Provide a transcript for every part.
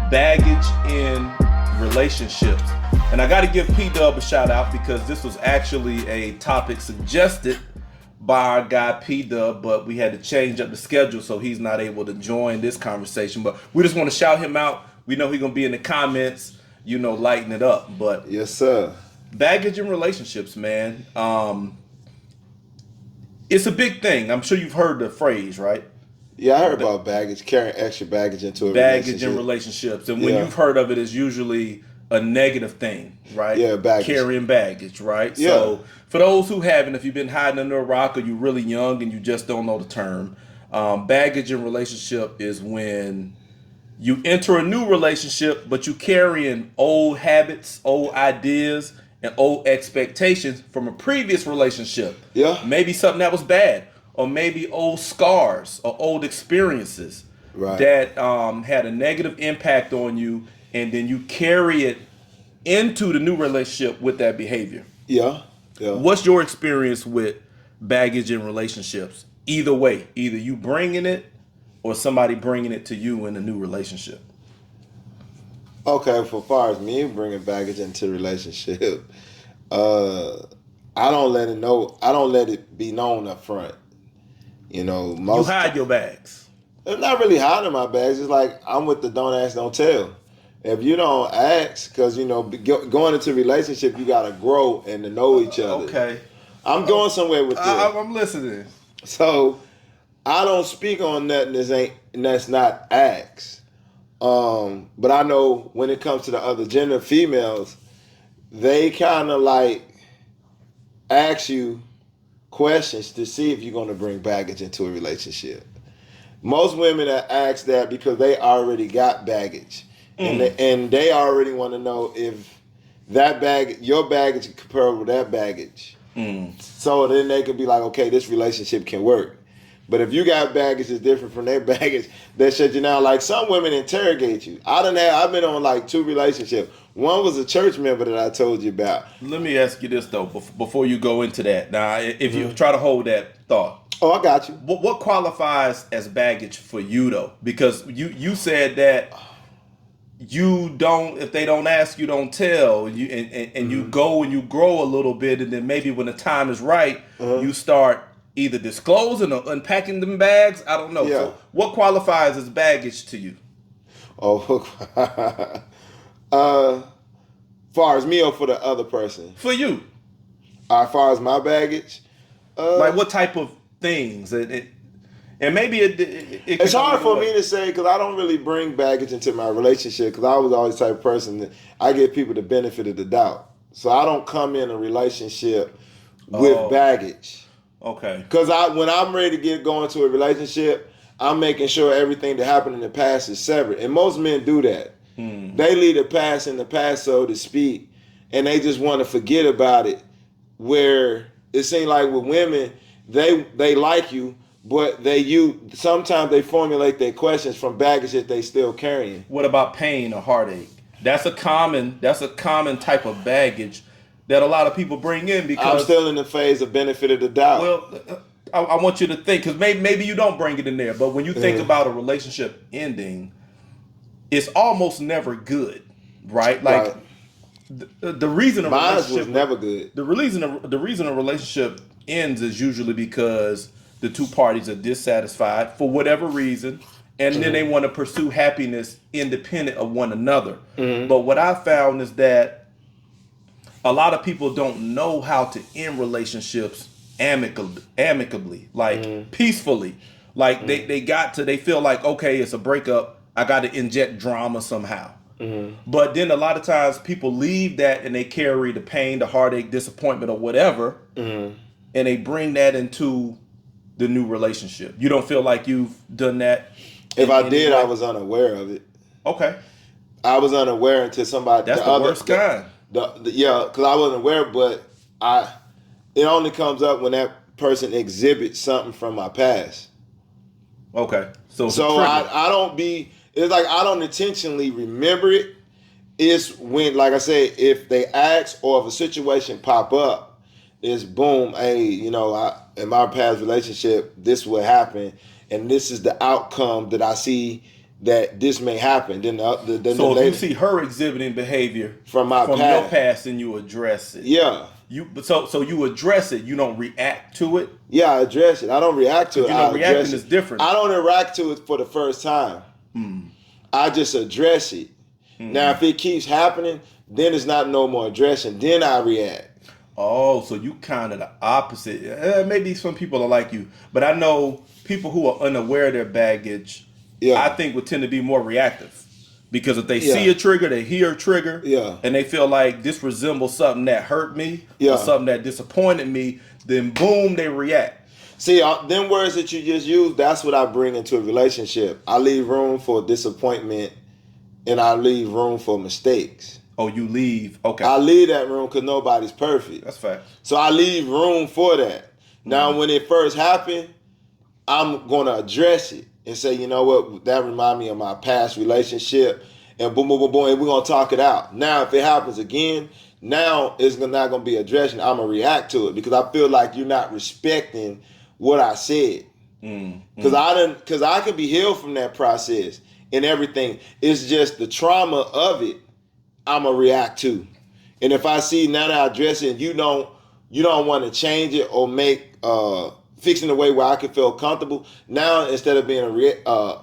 baggage in relationships. And I got to give P-Dub a shout out because this was actually a topic suggested by our guy P-Dub, but we had to change up the schedule so he's not able to join this conversation. But we just want to shout him out. We know he's going to be in the comments, lighting it up. But yes, sir. Baggage in relationships, man. It's a big thing. I'm sure you've heard the phrase, right? Yeah, I heard about baggage, carrying extra baggage into a baggage relationship. in relationships. And when you've heard of it, it's usually a negative thing, right? Yeah, baggage. Carrying baggage, right? Yeah. So for those who haven't, if you've been hiding under a rock or you're really young and you just don't know the term, baggage in relationship is when you enter a new relationship, but you carrying old habits, old ideas, and old expectations from a previous relationship. Yeah. Maybe something that was bad, or maybe old scars or old experiences right. that had a negative impact on you, and then you carry it into the new relationship with that behavior. Yeah. Yeah. What's your experience with baggage in relationships? Either way, either you bringing it or somebody bringing it to you in a new relationship. Okay, for far as me bringing baggage into a relationship, I don't let it know. I don't let it be known up front. You hide your bags. I'm not really hiding my bags. It's like I'm with the don't ask, don't tell. If you don't ask, because going into a relationship, you gotta grow and to know each other. Okay, I'm going somewhere with this. I'm listening. So I don't speak on nothing that's not asked. But I know when it comes to the other gender, females, they kind of like ask you questions to see if you're going to bring baggage into a relationship. Most women ask that because they already got baggage, and they already want to know if that your baggage is comparable with that baggage. So then they can be like, okay, this relationship can work. But if you got baggage that's different from their baggage, they shut you down. Like some women interrogate you. I've been on like 2 relationships. One was a church member that I told you about. Let me ask you this though, before you go into that. Now, if you try to hold that thought. Oh, I got you. What qualifies as baggage for you though? Because you said that you don't, if they don't ask, you don't tell. You go and you grow a little bit, and then maybe when the time is right, you start either disclosing or unpacking them bags. I don't know. Yeah. So what qualifies as baggage to you? Oh, far as me or for the other person? For you. As far as my baggage? Like what type of things? And maybe it's hard for me to say because I don't really bring baggage into my relationship because I was always the type of person that I give people the benefit of the doubt. So I don't come in a relationship with baggage. Okay. Because when I'm ready to go into a relationship, I'm making sure everything that happened in the past is severed. And most men do that. They leave the past in the past, so to speak, and they just want to forget about it. Where it seems like with women, they like you, but sometimes they formulate their questions from baggage that they still carrying. What about pain or heartache? That's a common type of baggage that a lot of people bring in because I'm still in the phase of benefit of the doubt. Well, I want you to think, because maybe you don't bring it in there, but when you think about a relationship ending, it's almost never good, right? Like the reason a relationship was never good. The reason a relationship ends is usually because the two parties are dissatisfied for whatever reason, and then they want to pursue happiness independent of one another. But what I found is that a lot of people don't know how to end relationships amicably, like peacefully. Like they feel like, okay, it's a breakup, I got to inject drama somehow. But then a lot of times people leave that and they carry the pain, the heartache, disappointment, or whatever, and they bring that into the new relationship. You don't feel like you've done that? If I did, I was unaware of it. Okay. I was unaware until somebody. That's the worst kind. Yeah, because I wasn't aware, but it only comes up when that person exhibits something from my past. Okay. So I don't be. It's like I don't intentionally remember it. It's when, like I said, if they ask or if a situation pop up, it's boom. Hey, in my past relationship, this would happen, and this is the outcome that I see that this may happen. Then so if you see her exhibiting behavior from your past, and you address it. Yeah. So you address it. You don't react to it. Yeah, I address it. I don't react to it. Reacting is different. I don't react to it for the first time. I just address it. Now, if it keeps happening, then it's not no more addressing. Then I react. Oh, so you kind of the opposite. Maybe some people are like you, but I know people who are unaware of their baggage, I think would tend to be more reactive. Because if they see a trigger, they hear a trigger, and they feel like this resembles something that hurt me or something that disappointed me, then boom, they react. See, them words that you just used, that's what I bring into a relationship. I leave room for disappointment, and I leave room for mistakes. Oh, you leave. Okay. I leave that room because nobody's perfect. That's fact. So I leave room for that. Now, when it first happened, I'm going to address it and say, you know what, that remind me of my past relationship, and boom, boom, boom, boom, and we're going to talk it out. Now, if it happens again, now it's not going to be addressing. I'm going to react to it because I feel like you're not respecting what I said. Because I can be healed from that process and everything. It's just the trauma of it I'm going to react to. And if I see now that I address it and you don't want to change it or make fixing the way where I can feel comfortable. Now, instead of being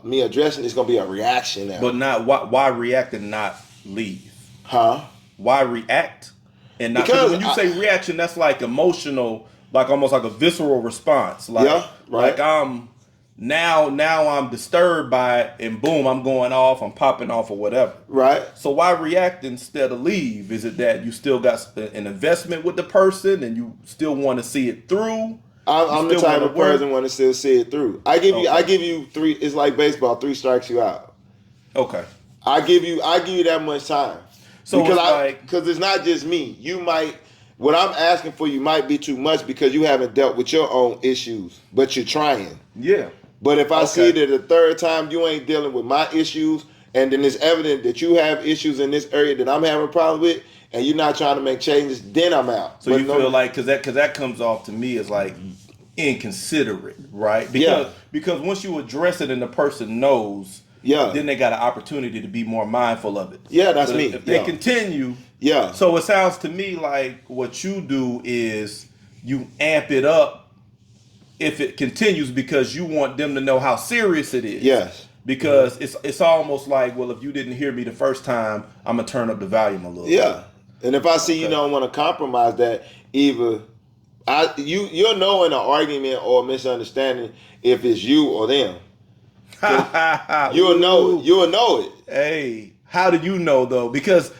me addressing, it's gonna be a reaction now. But not why react and not leave? Huh? Why react and not? Because when you say reaction, that's like emotional, like almost like a visceral response. Like, yeah, right. Like now I'm disturbed by it, and boom, I'm going off, I'm popping off or whatever. Right. So why react instead of leave? Is it that you still got an investment with the person and you still want to see it through? I'm the type of person want to still see it through. I give you 3. It's like baseball. 3 strikes you out. Okay. I give you that much time. So because it's not just me. You might what I'm asking for you might be too much because you haven't dealt with your own issues, but you're trying. Yeah. But if I see that the third time you ain't dealing with my issues, and then it's evident that you have issues in this area that I'm having a problem with, and you're not trying to make changes, then I'm out. So you feel like because that comes off to me as like inconsiderate, right? Because once you address it and the person knows, then they got an opportunity to be more mindful of it. Yeah, that's but me. If they continue, so it sounds to me like what you do is you amp it up if it continues because you want them to know how serious it is. Yes. Because it's almost like, well, if you didn't hear me the first time, I'm gonna turn up the volume a little bit. And if I see you don't want to compromise that, either you'll know in an argument or a misunderstanding if it's you or them. You'll know it. Hey, how do you know though? Because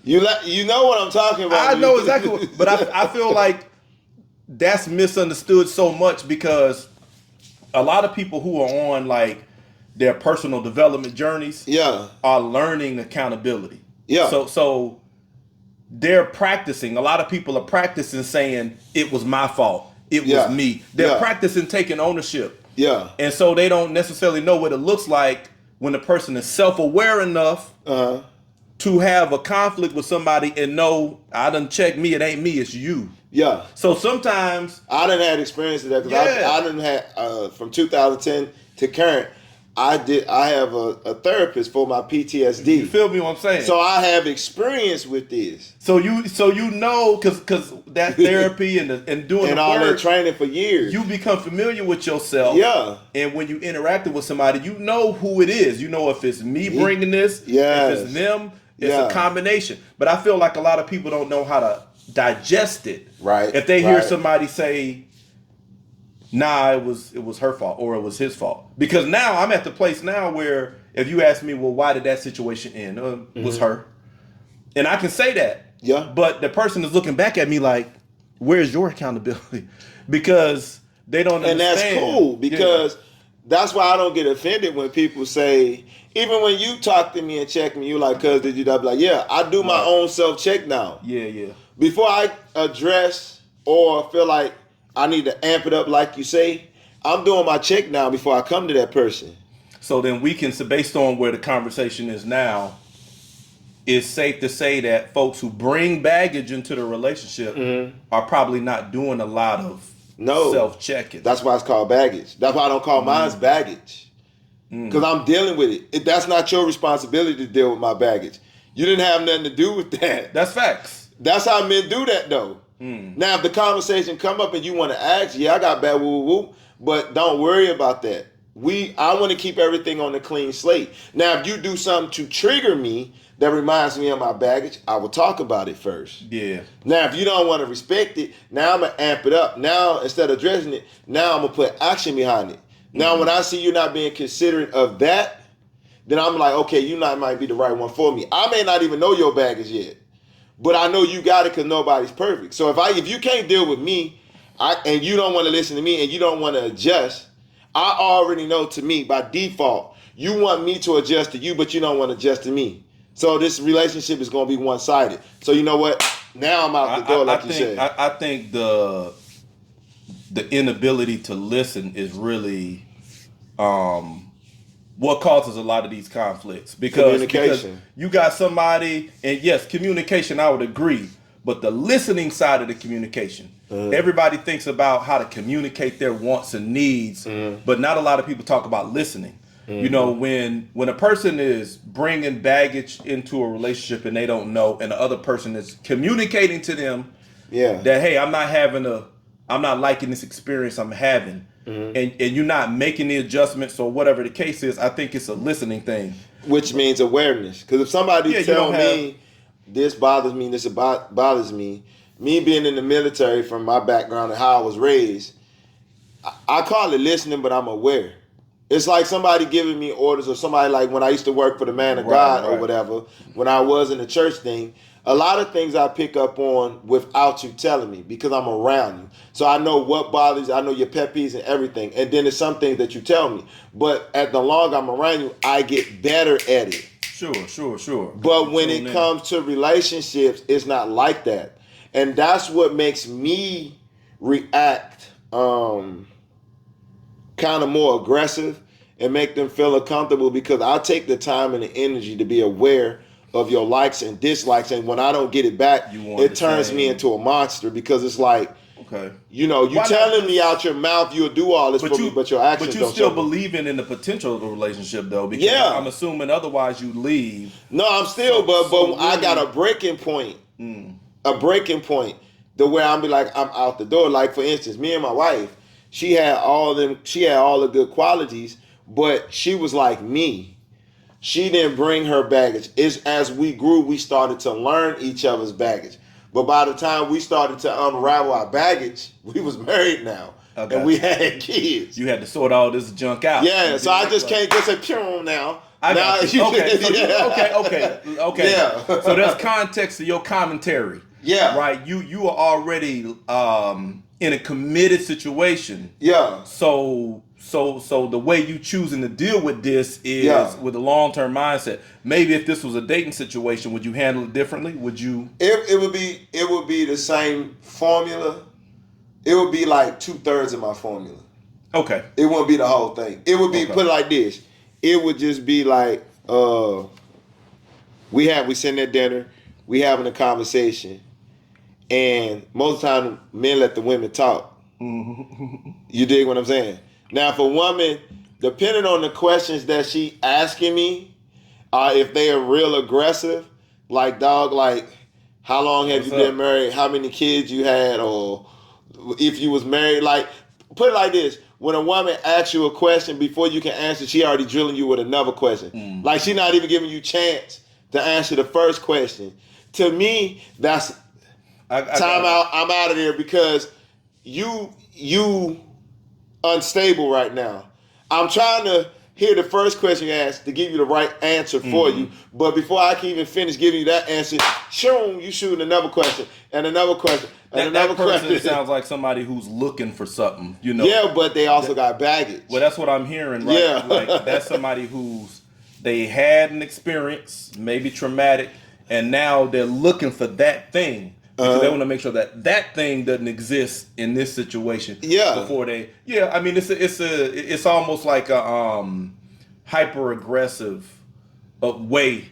you know what I'm talking about. I know exactly, but I feel like that's misunderstood so much because a lot of people who are on like their personal development journeys are learning accountability. So they're practicing. A lot of people are practicing saying it was my fault. It was me. They're practicing taking ownership. And so they don't necessarily know what it looks like when the person is self-aware enough to have a conflict with somebody and know, I done checked me, it ain't me, it's you. So sometimes I done had experience with that because I done had from 2010 to current. I have a therapist for my PTSD. You feel me what I'm saying? So I have experience with this. So you know because that therapy and doing and the all work, that training for years. You become familiar with yourself. And when you interacting with somebody, you know who it is. You know if it's me bringing this, if it's them, it's a combination. But I feel like a lot of people don't know how to digest it. Right. If they hear somebody say, nah, it was her fault or it was his fault. Because now I'm at the place now where if you ask me, well, why did that situation end? It was her. And I can say that. But the person is looking back at me like, where's your accountability? Because they don't understand. And that's cool because that's why I don't get offended when people say, even when you talk to me and check me, you like, cuz did you die? Like, I do my own self-check now. Before I address or feel like I need to amp it up like you say, I'm doing my check now before I come to that person. So then we can, based on where the conversation is now, it's safe to say that folks who bring baggage into the relationship are probably not doing a lot of self-checking. That's why it's called baggage. That's why I don't call mine baggage. because I'm dealing with it. That's not your responsibility to deal with my baggage. You didn't have nothing to do with that. That's facts. That's how men do that, though. Now, if the conversation come up and you want to ask, yeah, I got bad woo, but don't worry about that. I want to keep everything on the clean slate. Now, if you do something to trigger me that reminds me of my baggage, I will talk about it first. Yeah. Now, if you don't want to respect it, now I'm going to amp it up. Now, instead of addressing it, now I'm going to put action behind it. Now, when I see you not being considerate of that, then I'm like, okay, you might be the right one for me. I may not even know your baggage yet, but I know you got it because nobody's perfect. So if you can't deal with me, and you don't want to listen to me, and you don't want to adjust, I already know, to me, by default, you want me to adjust to you, but you don't want to adjust to me. So this relationship is going to be one-sided. So you know what? Now I'm out the door, like you said. I think the inability to listen is really what causes a lot of these conflicts. Because you got somebody, and yes, communication, I would agree, but the listening side of the communication, everybody thinks about how to communicate their wants and needs, but not a lot of people talk about listening. You know, when a person is bringing baggage into a relationship and they don't know, and the other person is communicating to them that, hey, I'm not liking this experience I'm having, and you're not making the adjustments or whatever the case is, I think it's a listening thing. Which means awareness. Because if somebody tell me this bothers me, this bothers me being in the military from my background and how I was raised, I call it listening, but I'm aware. It's like somebody giving me orders, or somebody like when I used to work for the man of God or whatever, when I was in the church thing, a lot of things I pick up on without you telling me because I'm around you. So I know what bothers you, I know your pet peeves and everything. And then there's some things that you tell me. But at the longer I'm around you, I get better at it. Sure. But when it comes to relationships, it's not like that. And that's what makes me react kind of more aggressive and make them feel uncomfortable, because I take the time and the energy to be aware of your likes and dislikes, and when I don't get it back, it turns me into a monster, because it's like, you know, you telling me out your mouth you'll do all this for me, but your actions don't. But you still believing in the potential of the relationship, though, because I'm assuming otherwise you leave. No, I'm still, but I got a breaking point, the way I'm be like, I'm out the door. Like, for instance, me and my wife, she had all the good qualities, but she was like me. She didn't bring her baggage. As we grew, we started to learn each other's baggage. But by the time we started to unravel our baggage, we was married now. And we had kids. You had to sort all this junk out. Yeah, so I just can't just say, pure now. Okay. Yeah. So there's context to your commentary. Yeah. Right? You are already in a committed situation. Yeah. So the way you choosing to deal with this is with a long-term mindset. Maybe if this was a dating situation, would you handle it differently? Would you? It would be the same formula. It would be like 2/3 of my formula. Okay. It wouldn't be the whole thing. It would be put it like this. It would just be like we sitting at dinner, we having a conversation, and most of the time men let the women talk. You dig what I'm saying? Now, for a woman, depending on the questions that she asking me, if they are real aggressive, like, dog, like, how long have you been married? How many kids you had? Or if you was married? Like, put it like this. When a woman asks you a question, before you can answer, she already drilling you with another question. Like, she not even giving you chance to answer the first question. To me, that's time out. I'm out of there, because you unstable right now. I'm trying to hear the first question you ask to give you the right answer for you. But before I can even finish giving you that answer, you shooting another question and another question and another question. That person sounds like somebody who's looking for something, you know. Yeah, but they also got baggage. Well, that's what I'm hearing, right? Yeah. Like, that's somebody they had an experience, maybe traumatic, and now they're looking for that thing. Because they want to make sure that thing doesn't exist in this situation. Yeah. Before they. Yeah. I mean, it's almost like a hyper aggressive way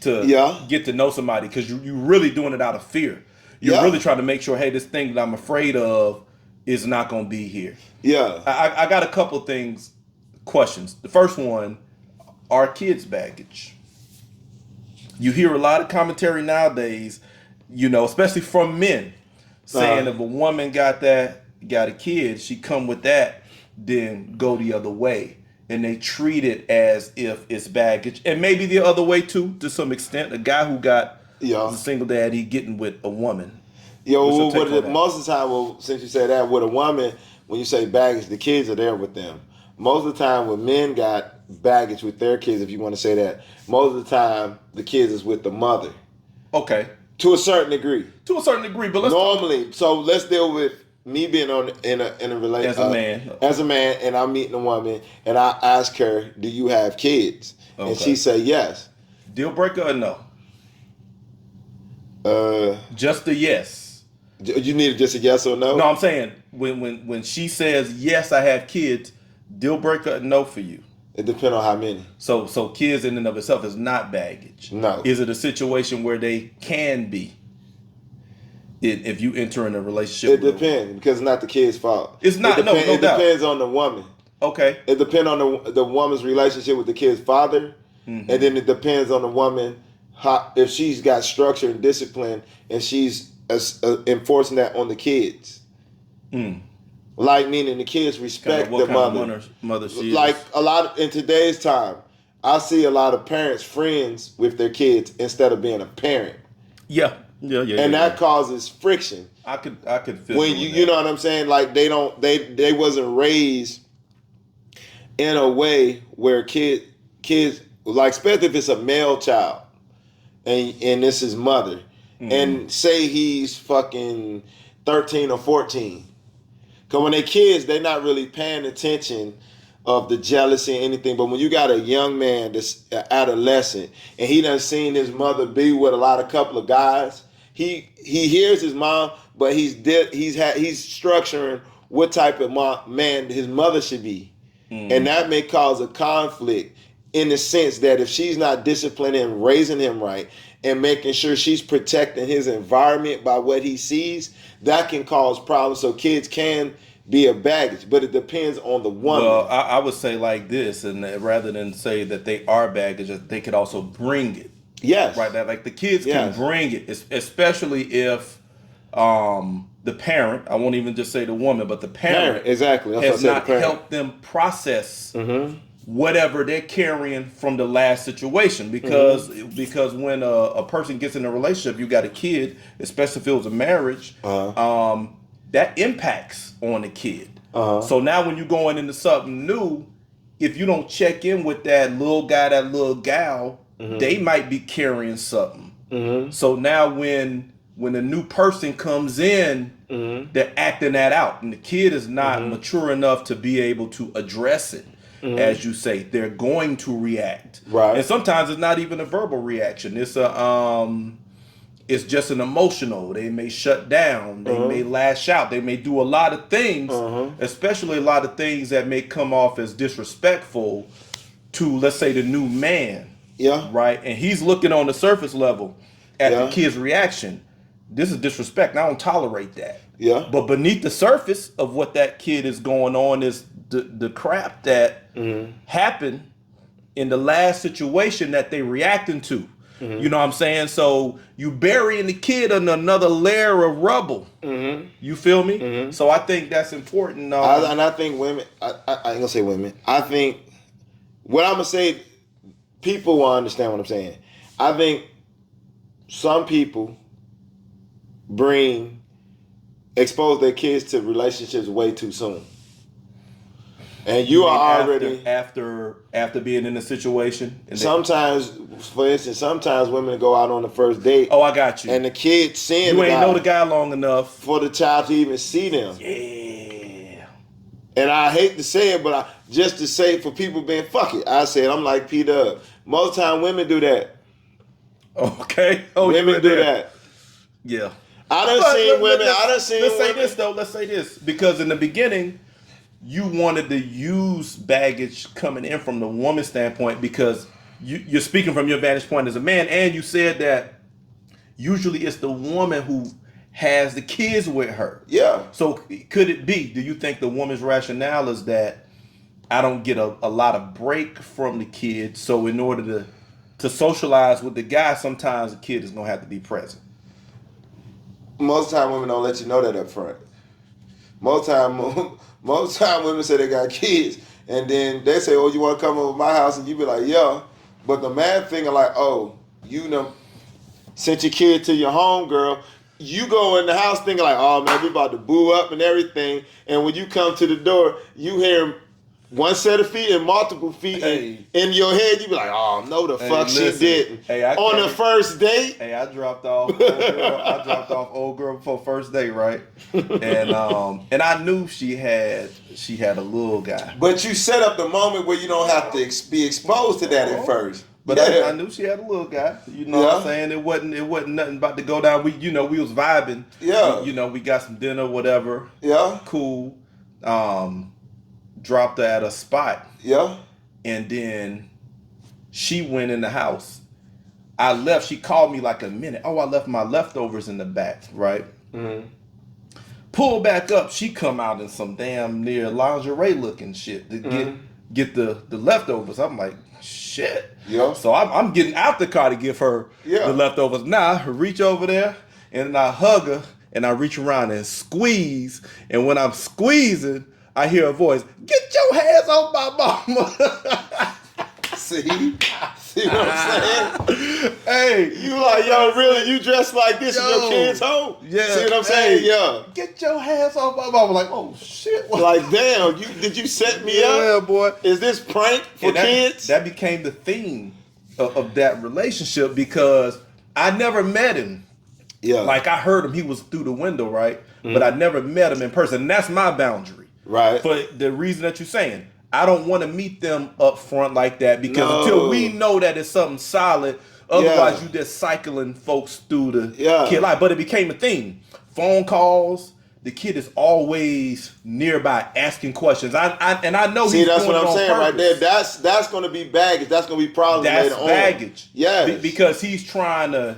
to get to know somebody, because you really doing it out of fear. You're really trying to make sure, hey, this thing that I'm afraid of is not going to be here. Yeah. I got a couple things questions. The first one, are kids baggage? You hear a lot of commentary nowadays, especially from men, saying if a woman got a kid, she come with that, then go the other way. And they treat it as if it's baggage. And maybe the other way too, to some extent. A guy who got a single dad, he getting with a woman. Most of the time, since you say that, with a woman, when you say baggage, the kids are there with them. Most of the time, when men got baggage with their kids, if you want to say that, most of the time, the kids is with the mother. Okay. To a certain degree. But let's deal with me being in a relationship as a man, and I'm meeting a woman, and I ask her, "Do you have kids?" And she say yes. Deal breaker or no? Just a yes. You need just a yes or no? No, I'm saying when she says yes, I have kids. Deal breaker or no for you? It depends on how many. So kids in and of itself is not baggage. No. Is it a situation where they can be? If you enter in a relationship, it depends because it's not the kid's fault. It's not. No doubt. It depends on the woman. Okay. It depends on the woman's relationship with the kid's father, and then it depends on the woman if she's got structure and discipline, and she's enforcing that on the kids. Like meaning the kids respect the mother. Mother she like is. a lot in today's time, I see a lot of parents friends with their kids instead of being a parent. Yeah. And that causes friction. I could feel when you know what I'm saying. Like they wasn't raised in a way where kids like, especially if it's a male child and this is mother, and say he's fucking 13 or 14. Because when they're kids, they're not really paying attention of the jealousy or anything. But when you got a young man that's an adolescent and he done seen his mother be with a couple of guys, he hears his mom, but he's structuring what type of man his mother should be. And that may cause a conflict in the sense that if she's not disciplining and raising him right and making sure she's protecting his environment by what he sees, that can cause problems. So kids can be a baggage, but it depends on the woman. Well, I would say like this, and rather than say that they are baggage, they could also bring it. Yes. Right. That like the kids can bring it, especially if the parent, I won't even just say the woman, but the parent exactly. has not helped them process whatever they're carrying from the last situation. Because when a person gets in a relationship, you got a kid, especially if it was a marriage, that impacts on the kid. So now when you're going into something new, if you don't check in with that little guy, that little gal, they might be carrying something. So now when a new person comes in, they're acting that out, and the kid is not mature enough to be able to address it. As you say, they're going to react, right? And sometimes it's not even a verbal reaction. It's it's just an emotional. They may shut down. They may lash out. They may do a lot of things, especially a lot of things that may come off as disrespectful to, let's say, the new man. Yeah. Right. And he's looking on the surface level at the kid's reaction. This is disrespect. And I don't tolerate that. Yeah. But beneath the surface of what that kid is going on is the crap that happened in the last situation that they reacting to. You know what I'm saying? So you burying the kid in another layer of rubble. You feel me? So I think that's important. And I think women, I ain't gonna say women. I think what I'm gonna say, people will understand what I'm saying. I think some people expose their kids to relationships way too soon. And you are already after being in a situation. Sometimes, for instance, women go out on the first date. Oh, I got you. And the kid seeing you ain't know the guy long enough for the child to even see them. Yeah. And I hate to say it, but just to say it for people being fuck it, I said I'm like P-Dub. Most time women do that. Okay. Oh, women do that. Yeah. I done seen women. Let's say this though. Let's say this because in the beginning, you wanted to use baggage coming in from the woman's standpoint because you're speaking from your vantage point as a man, and you said that usually it's the woman who has the kids with her. Yeah. So could it be? Do you think the woman's rationale is that I don't get a lot of break from the kid. So in order to socialize with the guy, sometimes the kid is gonna have to be present. Most time women don't let you know that up front. Most time, most time women say they got kids, and then they say, "Oh, you want to come over to my house?" And you be like, "Yeah," but the man thinking like, "Oh, you know, sent your kid to your home girl." You go in the house thinking like, "Oh man, we about to boo up and everything," and when you come to the door, you hear one set of feet and multiple feet, Hey. in your head, you be like, "Oh no, the fuck listen. she didn't." Hey, I on the can't- first date, Hey, I dropped off old girl. I dropped off old girl before first date, right? And I knew she had a little guy. but you set up the moment where you don't have to be exposed to that at first. But Yeah. I knew she had a little guy. You know what Yeah. I'm saying? It wasn't nothing about to go down. We was vibing. Yeah. We got some dinner, whatever. Yeah, Cool. Dropped her at a spot, yeah, and then she went in the house. I left. She called me like a minute. Oh, I left my leftovers in the back, right? mm-hmm. Pull back up. She come out in some damn near lingerie looking shit to get the leftovers. I'm like, shit. Yeah. So I'm getting out the car to give her the leftovers. Now I reach over there and I hug her and I reach around and squeeze. And when I'm squeezing, I hear a voice, "Get your hands off my mama." See what I'm saying? Hey, You like, yo, really? You dressed like this in your kids' home? Yeah. See what I'm saying? Hey, Yeah. Get your hands off my mama. Like, oh shit. What? Like, damn, did you set me Yeah, up? boy. Is this prank for And kids? that became the theme of that relationship because I never met him. Yeah. Like I heard him, he was through the window, right? But I never met him in person. And that's my boundary. Right. For the reason that you're saying. I don't want to meet them up front like that because until we know that it's something solid, otherwise you just cycling folks through the kid life. But it became a thing. Phone calls. The kid is always nearby asking questions. I know. See, he's that's doing what it I'm on saying right there. purpose. That's going to be baggage. That's going to be problems That's later on. baggage. Yeah. Because he's trying to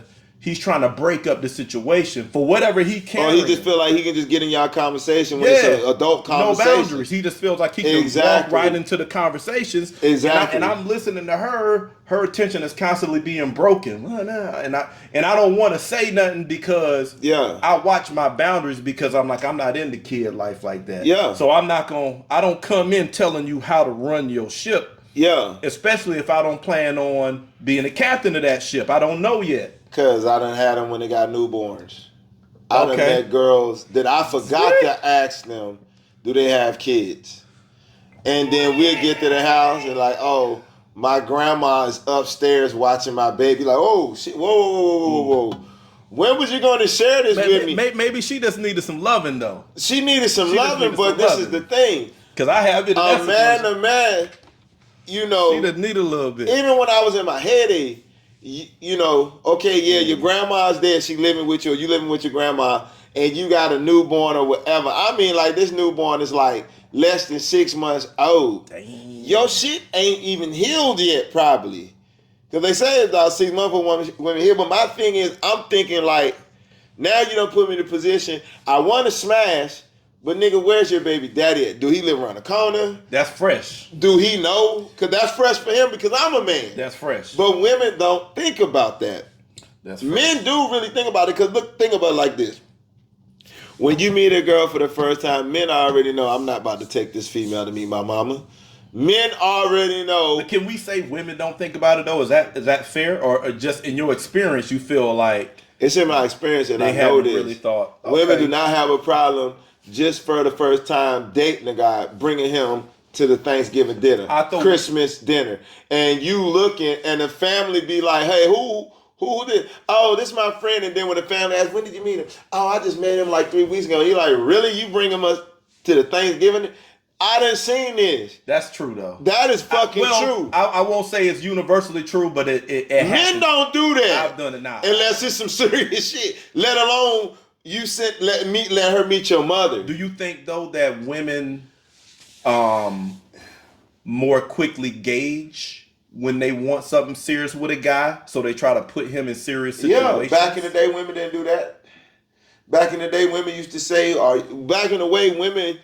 break up the situation for whatever he can. Or he just feel like he can just get in y'all conversation when it's an adult conversation. No boundaries. He just feels like he can walk right into the conversations. Exactly. And I'm listening to her. Her attention is constantly being broken. And I don't want to say nothing because I watch my boundaries because I'm like, I'm not into kid life like that. Yeah. So I don't come in telling you how to run your ship. Yeah. Especially if I don't plan on being the captain of that ship. I don't know yet. Because I done had them when they got newborns. I done met girls that I forgot to ask them, do they have kids? And then we'll get to the house and like, oh, my grandma is upstairs watching my baby. Like, oh, shit, whoa. When was you going to share this with me? Maybe she just needed some loving, though. She needed some loving, but this is the thing. Because I have it. A man, you know. She just need a little bit. Even when I was in my headache, you know, okay, yeah, your grandma's there, she living with you, or you living with your grandma, and you got a newborn or whatever. I mean, like, this newborn is like less than 6 months old. Dang. Your shit ain't even healed yet, probably. Because they say it's about 6 months for women heal. But my thing is, I'm thinking like, now you done put me in a position, I want to smash, but nigga, where's your baby daddy at? Do he live around the corner? That's fresh. Do he know? Because that's fresh for him because I'm a man. That's fresh. But women don't think about that. That's fresh. Men do really think about it because look, think about it like this. When you meet a girl for the first time, men already know I'm not about to take this female to meet my mama. Men already know. But can we say women don't think about it though? Is that fair, or just in your experience you feel like it's in my experience and they I know haven't this. really thought? Okay. Women do not have a problem just for the first time dating a guy, bringing him to the Thanksgiving dinner, Christmas dinner, and you looking, and the family be like, "Hey, who did? Oh, this is my friend." And then when the family asks, "When did you meet him?" "Oh, I just met him like 3 weeks ago." He like, "Really? You bring him us to the Thanksgiving?" I done seen this. That's true though. That is fucking true. I won't say it's universally true, but it Men happens. don't do that. I've done it now. Unless it's some serious shit. Let alone you let her meet your mother. Do you think though that women more quickly gauge when they want something serious with a guy, so they try to put him in serious situations? Yeah, back in the day, women didn't do that. Back in the day, women used to say, or back in the way, women,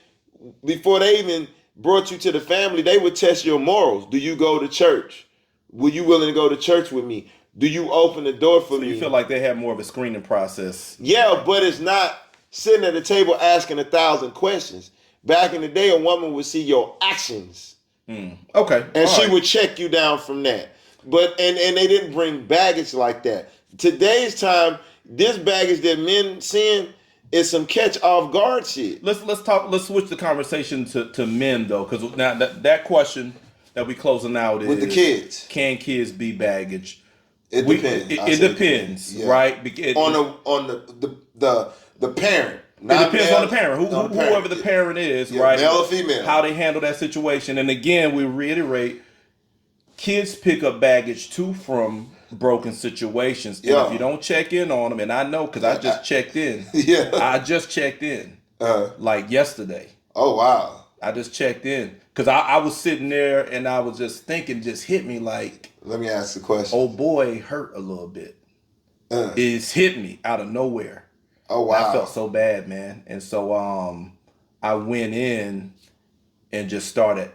before they even brought you to the family, they would test your morals. Do you go to church? Were you willing to go to church with me? Do you open the door for So me? you feel like they have more of a screening process? Yeah, but it's not sitting at the table asking 1,000 questions. Back in the day, a woman would see your actions. Okay. And she would check you down from that. But and they didn't bring baggage like that. Today's time, this baggage that men seeing is some catch off guard shit. Let's switch the conversation to men though, because now that question that we closing out is With the kids. Can kids be baggage? It depends. It depends, Yeah. right? On the parent. It depends on the parent, whoever the parent is, right? Male or female. How they handle that situation. And again, we reiterate, kids pick up baggage too from broken situations. And if you don't check in on them, and I know because I just checked in. Yeah. I just checked in like yesterday. Oh, wow. I just checked in because I was sitting there and I was just thinking, just hit me like, let me ask the question. oh boy, hurt a little bit. It's hit me out of nowhere. Oh, wow. I felt so bad, man. And so I went in and just started,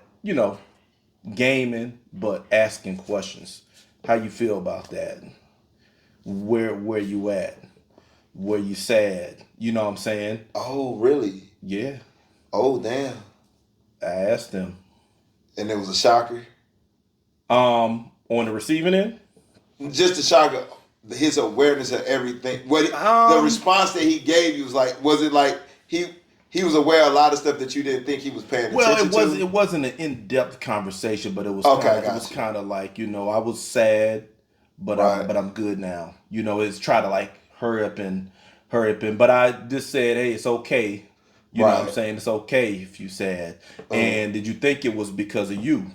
gaming, but asking questions. How you feel about that? Where you at? Where you sad? You know what I'm saying? Oh, really? Yeah. Oh, damn. I asked them. And it was a shocker? On the receiving end? Just a shocker. His awareness of everything. The response that he gave you was it like he was aware of a lot of stuff that you didn't think he was paying attention to? It wasn't an in-depth conversation, but it was kind of like, I was sad, but I'm good now. It's try to like hurry up and but I just said, hey, it's okay. You know what I'm saying? It's okay if you sad. And did you think it was because of you?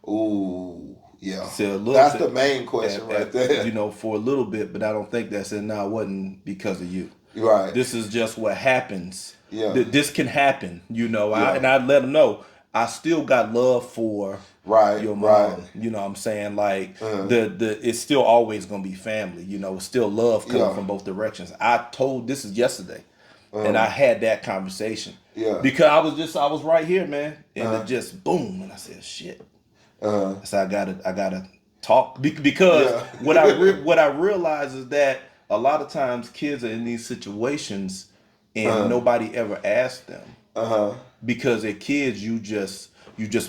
Ooh, yeah. So that's the main question right there. For a little bit, but I don't think that's it. No, it wasn't because of you. Right. This is just what happens. Yeah. This can happen, and I let them know I still got love for your mom. Right. You know what I'm saying? Like it's still always gonna be family, it's still love coming from both directions. This is yesterday. And I had that conversation. Yeah. Because I was right here, man. And it just boom, and I said, shit. So I gotta talk because what I realize is that a lot of times kids are in these situations and nobody ever asked them. Because they're kids, you just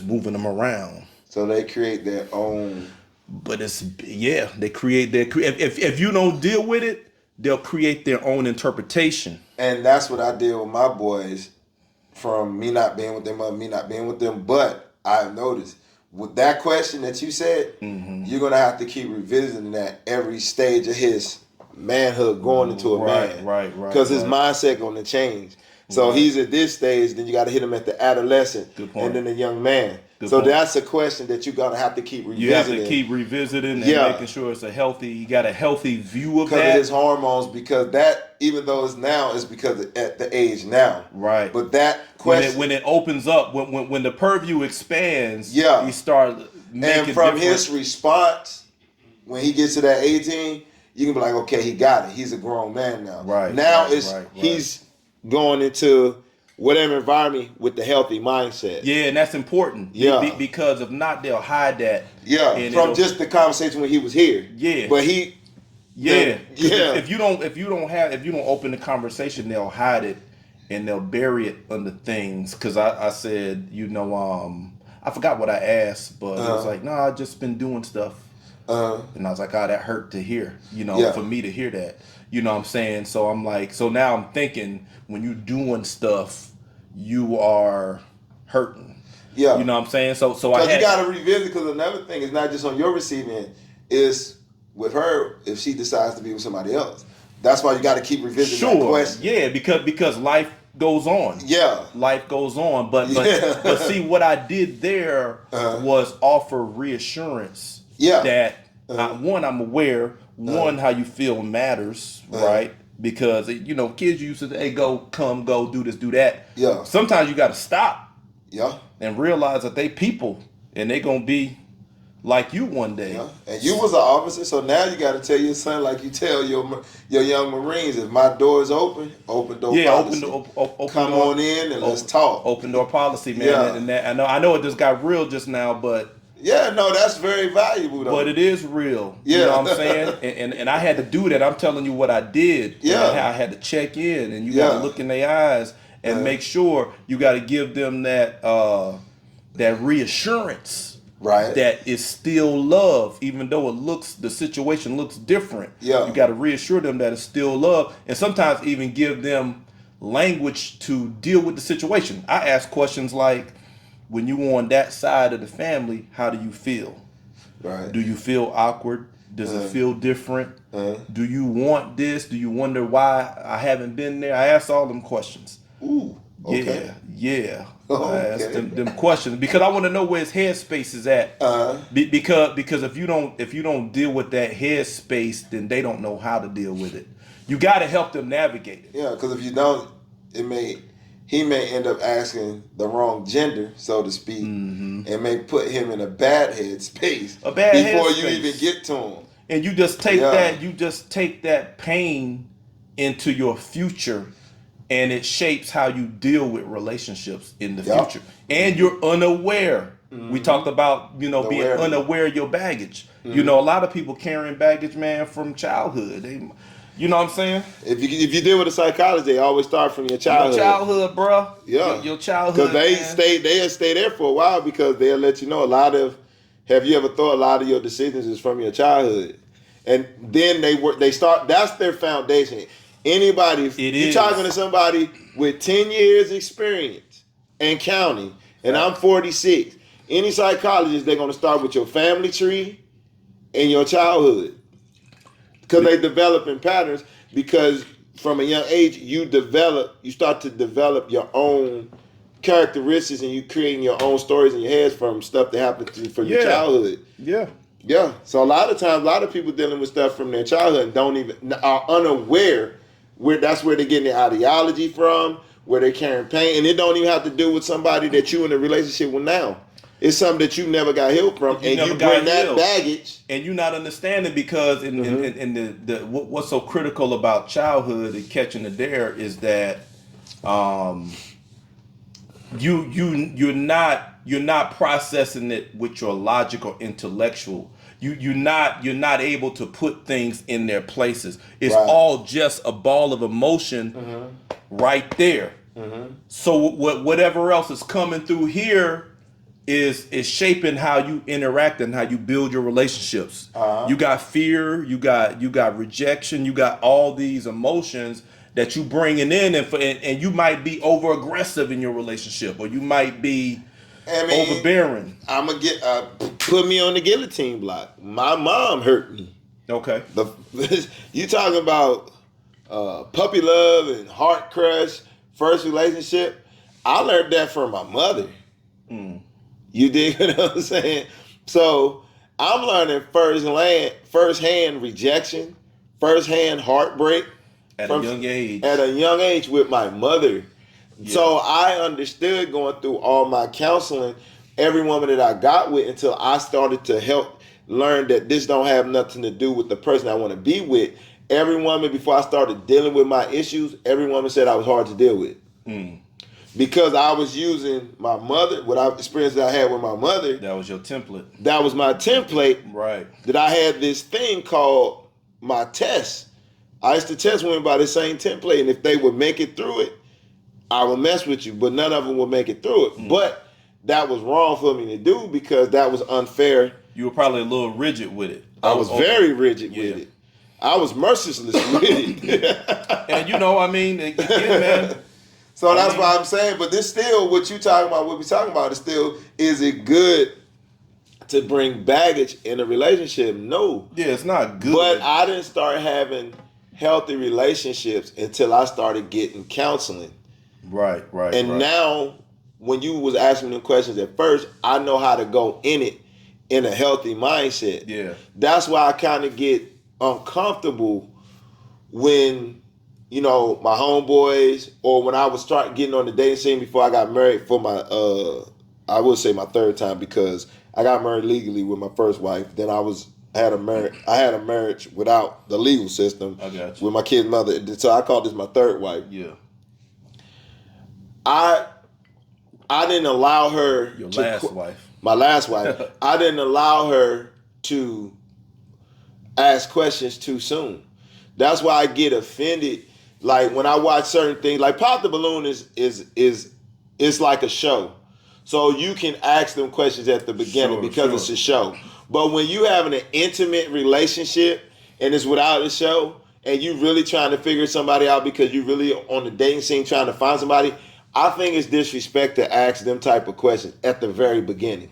moving them around. So they create their own. But they create their if you don't deal with it, they'll create their own interpretation. And that's what I did with my boys, from me not being with their mother, me not being with them. But I've noticed with that question that you said, you're gonna have to keep revisiting that every stage of his manhood going into a man. Right. Because his mindset gonna change. So he's at this stage, then you got to hit him at the adolescent, and then the young man. That's a question that you're gonna have to keep revisiting. You have to keep revisiting and making sure it's you got a healthy view of that. Because of his hormones, because that, even though it's now, it's because at the age now. Right. But that question, when it opens up, when the purview expands, you start making and from different. his response, when he gets to that 18, you can be like, okay, he got it. He's a grown man now. Right. Now he's going into whatever environment with the healthy mindset. Yeah, and that's important. Yeah. Because if not, they'll hide that. Yeah. From just the conversation when he was here. Yeah. But he. Yeah. If you don't open the conversation, they'll hide it and they'll bury it under things. Because I said, I forgot what I asked, but it was like, no, I just been doing stuff. And I was like, that hurt to hear, for me to hear that. You know what I'm saying? So I'm like, so now I'm thinking when you doing stuff, you are hurting. Yeah. You know what I'm saying? So you got to revisit, because another thing is not just on your receiving end, is with her if she decides to be with somebody else. That's why you got to keep revisiting that question. Yeah, because life goes on. Yeah. Life goes on. But see, what I did there was offer reassurance that one, I'm aware. One, how you feel matters, right? Because kids used to say, "Hey, go, do this, do that." Yeah. Sometimes you got to stop. Yeah. And realize that they people, and they gonna be like you one day. Yeah. And you was an officer, so now you got to tell your son like you tell your young Marines, if my door is open door Yeah, policy. open Come door, on in and let's talk. Open door policy, man. Yeah. And that, I know it just got real just now, but yeah, no, that's very valuable though. but it is real. Yeah. You know what I'm saying? And I had to do that. I'm telling you what I did. Yeah. And I had to check in, and you got to look in their eyes and make sure you got to give them that that reassurance. Right. That is still love, even though the situation looks different. Yeah. You got to reassure them that it's still love, and sometimes even give them language to deal with the situation. I ask questions like, when you on that side of the family, how do you feel? Right. Do you feel awkward? Does it feel different? Do you want this? Do you wonder why I haven't been there? I ask all them questions. Ooh. Okay. Yeah. Oh, I ask okay. them questions because I want to know where his headspace is at. Because if you don't deal with that headspace, then they don't know how to deal with it. You got to help them navigate it. Yeah, because if you don't, he may end up asking the wrong gender, so to speak, and may put him in a bad headspace before you even get to him. And you just take that pain into your future. And it shapes how you deal with relationships in the future. And you're unaware. We talked about, being unaware of your baggage. You know, a lot of people carrying baggage, man, from childhood. You know what I'm saying? If you deal with a psychologist, they always start from your childhood. Your childhood, bro. Yeah. Your childhood. Because they'll stay there for a while because they'll let you know have you ever thought a lot of your decisions is from your childhood? And then they start, that's their foundation. Anybody, you're talking to somebody with 10 years experience and counting, and I'm 46. Any psychologist, they're going to start with your family tree and your childhood. Because they develop in patterns, because from a young age, you start to develop your own characteristics, and you creating your own stories in your head from stuff that happened to you from your childhood. Yeah. Yeah. So a lot of people dealing with stuff from their childhood and are unaware. That's where they're getting their ideology from, where they're carrying pain. And it don't even have to do with somebody that you in a relationship with now. It's something that you never got healed from, and you bring that baggage. And you're not understanding because in what's so critical about childhood and catching the dare is that you're not processing it with your logic or intellectual. You're not able to put things in their places. It's all just a ball of emotion right there. So whatever else is coming through here is shaping how you interact and how you build your relationships. You got fear, you got rejection, you got all these emotions that you bringing in, and you might be over aggressive in your relationship, or you might be overbearing. I'm gonna put me on the guillotine block. My mom hurt me. Okay. You talking about puppy love and heart crush, first relationship? I learned that from my mother. You dig what I'm saying? So I'm learning firsthand rejection, firsthand heartbreak at a young age. At a young age with my mother. Yeah. So I understood going through all my counseling, every woman that I got with, until I started to help learn that this don't have nothing to do with the person I want to be with. Every woman, before I started dealing with my issues, every woman said I was hard to deal with. Because I was using my mother, experience that I had with my mother. That was your template. That was my template. Right. That I had this thing called my test. I used to test women by the same template, and if they would make it through it, I would mess with you, but none of them would make it through it. But that was wrong for me to do because that was unfair. You were probably a little rigid with it. I was very rigid with it. I was merciless with it. And again, man. So that's why I'm saying, but this still, what we talking about is still, is it good to bring baggage in a relationship? No. Yeah, it's not good. But I didn't start having healthy relationships until I started getting counseling. Right. And now, when you was asking me the questions at first, I know how to go in it in a healthy mindset. Yeah. That's why I kind of get uncomfortable when, my homeboys, or when I was starting getting on the dating scene before I got married for my, I would say my third time, because I got married legally with my first wife. Then I had a marriage without the legal system. I got you. With my kid's mother. So I call this my third wife. Yeah. I didn't allow her. Your last wife. My last wife. I didn't allow her to ask questions too soon. That's why I get offended. Like when I watch certain things, like Pop the Balloon is like a show. So you can ask them questions at the beginning because it's a show. But when you having an intimate relationship and it's without a show, and you really trying to figure somebody out because you really on the dating scene trying to find somebody, I think it's disrespect to ask them type of questions at the very beginning.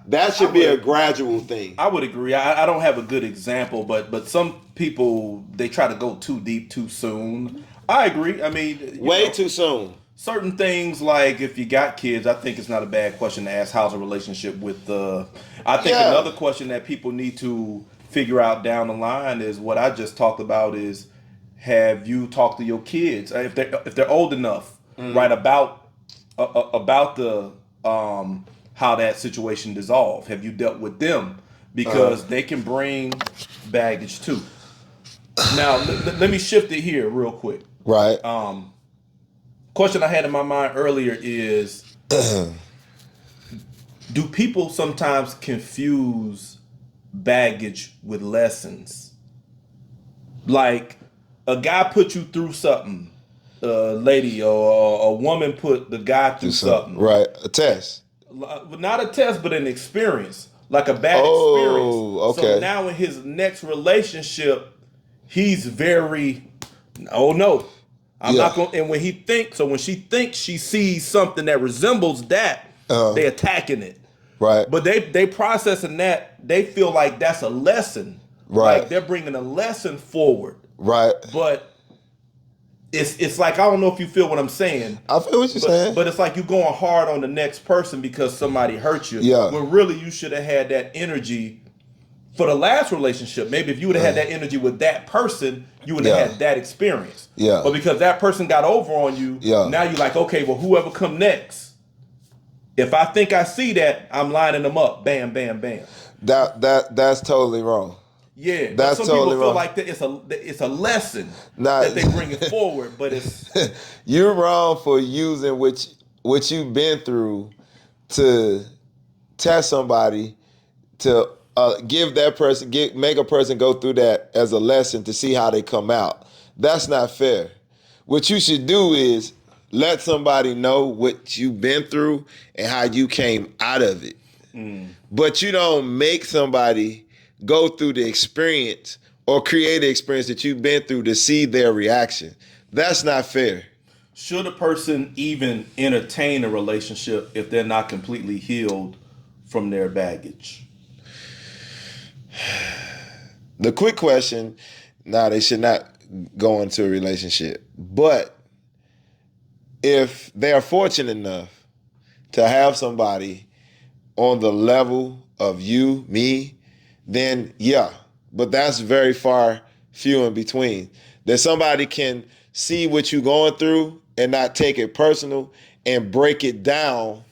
That should be a gradual thing. I would agree. I don't have a good example, but some people, they try to go too deep too soon. I agree. I mean, way too soon. Certain things, like if you got kids, I think it's not a bad question to ask, how's a relationship with I think another question that people need to figure out down the line is what I just talked about is, have you talked to your kids if they're old enough, right, about the how that situation dissolved? Have you dealt with them? Because they can bring baggage too. Now, let me shift it here real quick. Right. Question I had in my mind earlier is, do people sometimes confuse baggage with lessons? Like, a guy put you through something, a lady or a woman put the guy through something. Right, a test. Not a test, but an experience, like a bad experience. Okay. So now in his next relationship, he's very, oh no, I'm not going. And when she thinks she sees something that resembles that, they attacking it. Right. But they processing that, they feel like that's a lesson. Right. Like they're bringing a lesson forward. Right. But it's like, I don't know if you feel what I'm saying. I feel what you're saying. But it's like you going hard on the next person because somebody hurt you. Yeah. When really you should have had that energy for the last relationship. Maybe if you would have had that energy with that person, you would have had that experience. Yeah. But because that person got over on you, now you're like, okay, well, whoever come next, if I think I see that, I'm lining them up. Bam, bam, bam. That's totally wrong. Yeah, that's some totally people feel wrong. like that it's a lesson that they bring it forward, but it's you're wrong for using what you've been through to test somebody, to make a person go through that as a lesson to see how they come out. That's not fair. What you should do is let somebody know what you've been through and how you came out of it. But you don't make somebody go through the experience or create the experience that you've been through to see their reaction. That's not fair. Should a person even entertain a relationship if they're not completely healed from their baggage? The quick question, they should not go into a relationship. But if they are fortunate enough to have somebody on the level of you, me, then yeah. But that's very few in between. That somebody can see what you're going through and not take it personal and break it down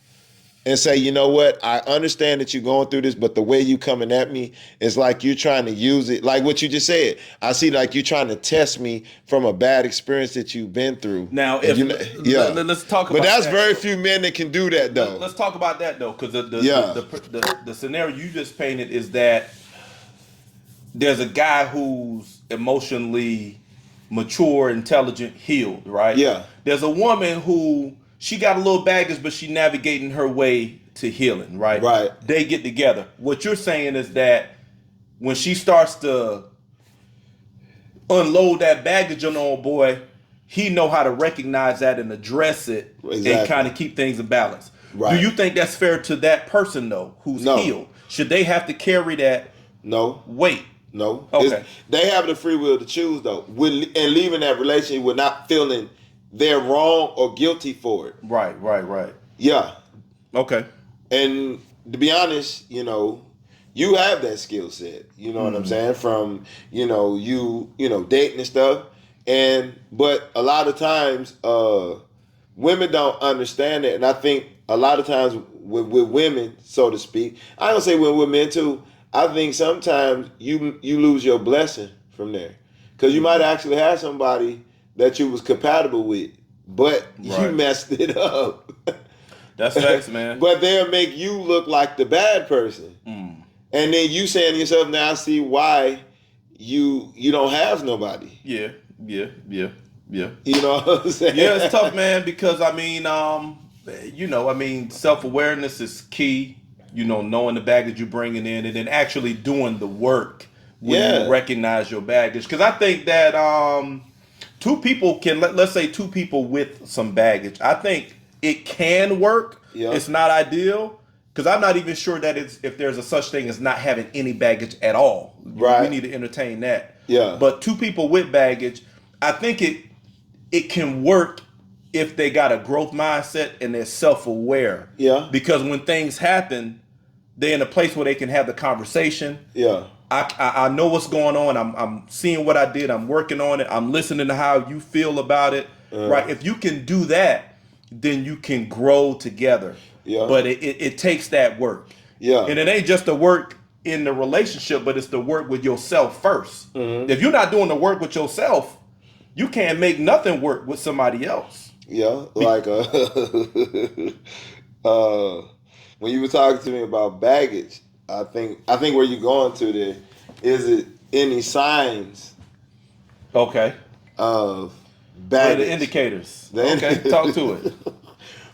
and say, you know what, I understand that you're going through this, but the way you coming at me is like you're trying to use it, like what you just said. I see like you're trying to test me from a bad experience that you've been through. Now, let's talk about But that's that. very few men that can do that, though. Let's talk about that, though, because the scenario you just painted is that there's a guy who's emotionally mature, intelligent, healed, right? Yeah. There's a woman who, she got a little baggage, but she navigating her way to healing, right? Right. They get together. What you're saying is that when she starts to unload that baggage on the old boy, he know how to recognize that and address it and kind of keep things in balance. Right. Do you think that's fair to that person, though, who's healed? Should they have to carry that weight? No. Okay. They have the free will to choose, though. And leaving that relationship with not feeling they're wrong or guilty for it. Right. Yeah. Okay. And to be honest, you have that skill set. You know what I'm saying? From, dating and stuff. But a lot of times, women don't understand it. And I think a lot of times with women, so to speak. I don't say with men too. I think sometimes you lose your blessing from there, because you might actually have somebody that you was compatible with, but you messed it up. That's facts, man. But they'll make you look like the bad person, and then you saying to yourself, "Now I see why you don't have nobody." Yeah. You know what I'm saying? Yeah, it's tough, man, because self-awareness is key. Knowing the baggage you're bringing in, and then actually doing the work when you recognize your baggage. Because I think that two people can, let's say two people with some baggage, I think it can work. Yeah. It's not ideal, because I'm not even sure that if there's a such thing as not having any baggage at all. Right. We need to entertain that. Yeah. But two people with baggage, I think it can work if they got a growth mindset and they're self-aware. Yeah. Because when things happen, they're in a place where they can have the conversation. Yeah. I know what's going on. I'm seeing what I did. I'm working on it. I'm listening to how you feel about it. Right. If you can do that, then you can grow together. Yeah. But it takes that work. Yeah. And it ain't just the work in the relationship, but it's the work with yourself first. If you're not doing the work with yourself, you can't make nothing work with somebody else. Yeah, like when you were talking to me about baggage, I think where you're going to there, is it any signs Okay. of What are baggage? the indicators? Okay, talk to it.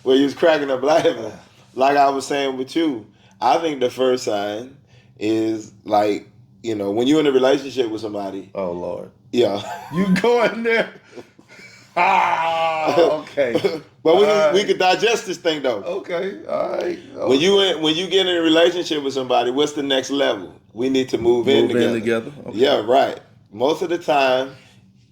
Well, you was cracking up laughing. Like I was saying with you, I think the first sign is like, when you're in a relationship with somebody. Oh, Lord. Yeah. You going there? Okay. But we can digest this thing though. Okay, all right. Okay. When you get in a relationship with somebody, what's the next level? We need to move in together. Okay. Yeah, right. Most of the time,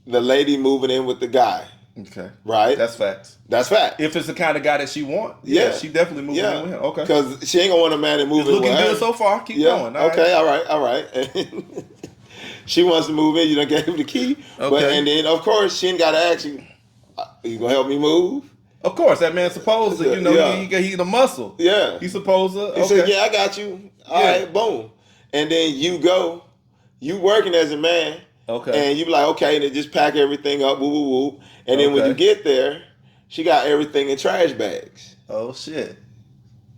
the lady moving in with the guy. Okay. Right? That's facts. That's fact. If it's the kind of guy that she wants, she definitely moving in with him. Okay. Because she ain't gonna want a man to move It's in looking with her. good so far. Keep going. Okay. All right. She wants to move in. You don't get him the key. Okay. And then of course she ain't gotta ask you. You gonna help me move? Of course, that man's supposed to. He's the muscle. Yeah. He's supposed to. He said, "Yeah, I got you." All right, boom. And then you working as a man. Okay. And you be like, okay, and then just pack everything up, whoop, whoop, whoop. And then when you get there, she got everything in trash bags. Oh, shit.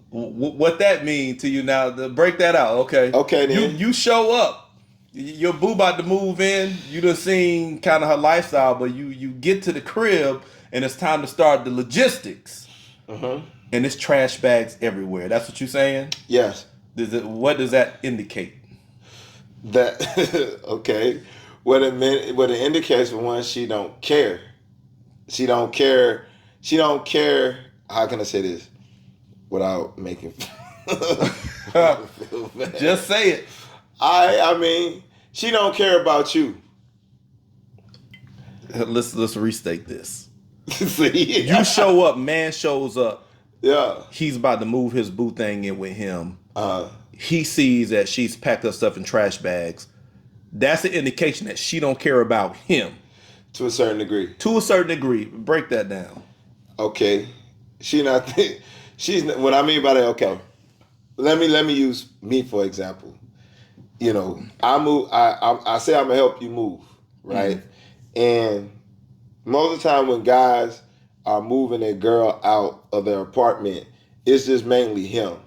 What that mean to you now? Break that out, okay? Okay, then. You show up. Your boo about to move in. You done seen kind of her lifestyle, but you get to the crib, and it's time to start the logistics. And it's trash bags everywhere. That's what you're saying? Yes. What does that indicate? That, okay. What it indicates, for one, she don't care. She don't care. How can I say this without making Just say it. I mean, she don't care about you. Let's restate this. See? You show up, man shows up. Yeah. He's about to move his boo thing in with him. He sees that she's packed her stuff in trash bags. That's an indication that she don't care about him. To a certain degree. To a certain degree. Break that down. Okay. She's what I mean by that, okay. Let me use me for example. I say I'm gonna help you move, right? And most of the time when guys are moving a girl out of their apartment, it's just mainly him.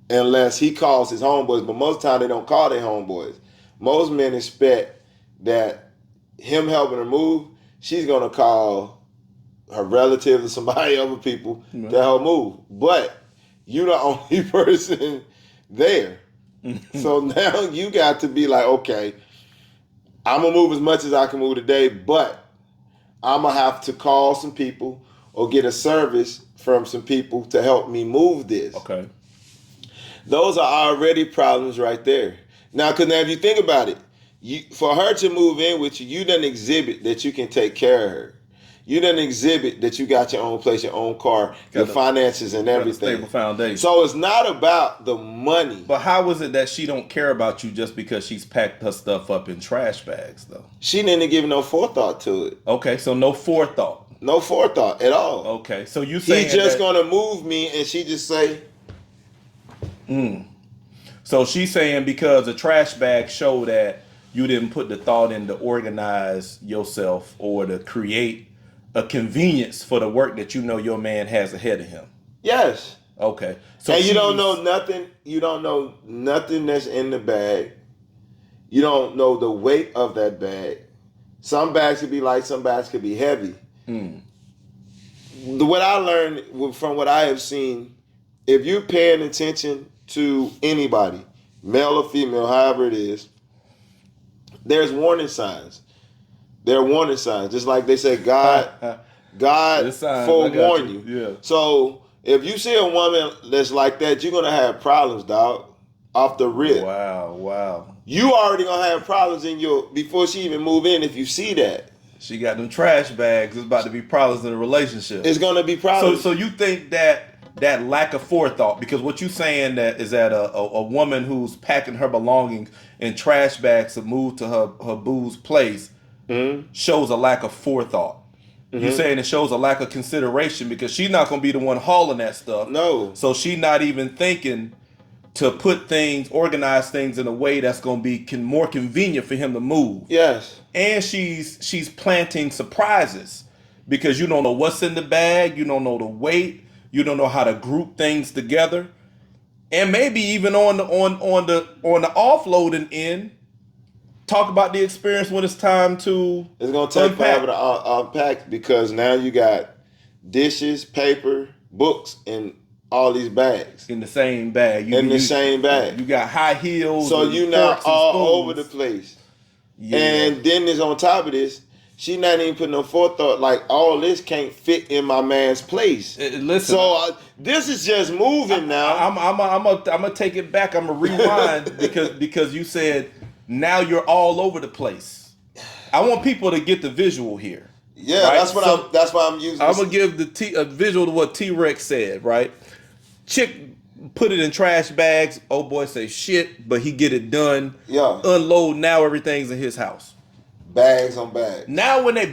Unless he calls his homeboys, but most of the time they don't call their homeboys. Most men expect that him helping her move, she's gonna call her relatives or somebody, other people to help move. But you're the only person there. So now you got to be like, okay, I'm gonna move as much as I can move today, but I'm gonna have to call some people or get a service from some people to help me move this. Okay. Those are already problems right there. Now, because if you think about it, for her to move in with you, you done exhibit that you can take care of her. You done exhibit that you got your own place, your own car, your finances and everything. Stable foundation. So it's not about the money. But how is it that she don't care about you just because she's packed her stuff up in trash bags, though? She didn't give no forethought to it. Okay, so no forethought. No forethought at all. Okay, so you saying he's just gonna move me, and she just say, So she's saying because a trash bag show that you didn't put the thought in to organize yourself or to create a convenience for the work that you know your man has ahead of him. Yes. Okay. So And you don't know nothing. You don't know nothing that's in the bag. You don't know the weight of that bag. Some bags could be light, some bags could be heavy. What I learned from what I have seen, if you're paying attention to anybody, male or female, however it is, there's warning signs. There are warning signs. Just like they say, God forewarn you. Yeah. So if you see a woman that's like that, you're gonna have problems, dog. Off the rip. Wow. You already gonna have problems before she even move in if you see that. She got them trash bags. It's about to be problems in the relationship. It's gonna be problems. So you think that lack of forethought, because what you saying is that a woman who's packing her belongings in trash bags to move to her boo's place shows a lack of forethought. You saying it shows a lack of consideration because she's not gonna be the one hauling that stuff. No. So she's not even thinking to organize things in a way that's gonna be more convenient for him to move. Yes. And she's planting surprises because you don't know what's in the bag, you don't know the weight, you don't know how to group things together, and maybe even on the offloading end, talk about the experience when it's time to. It's gonna take forever to unpack because now you got dishes, paper, books, and all these bags in the same bag. Same bag. You got high heels. So you now all over the place. Yeah. And then there's on top of this, she not even putting no forethought. Like all this can't fit in my man's place. Listen. So this is just moving now. I'm gonna take it back. I'm gonna rewind because you said now you're all over the place. I want people to get the visual here. Yeah, right? That's why I'm using. I'm gonna give a visual to what T-Rex said. Right, chick put it in trash bags. Oh boy, say shit, but he get it done. Yeah. Unload. Now everything's in his house. Bags on bags. Now when they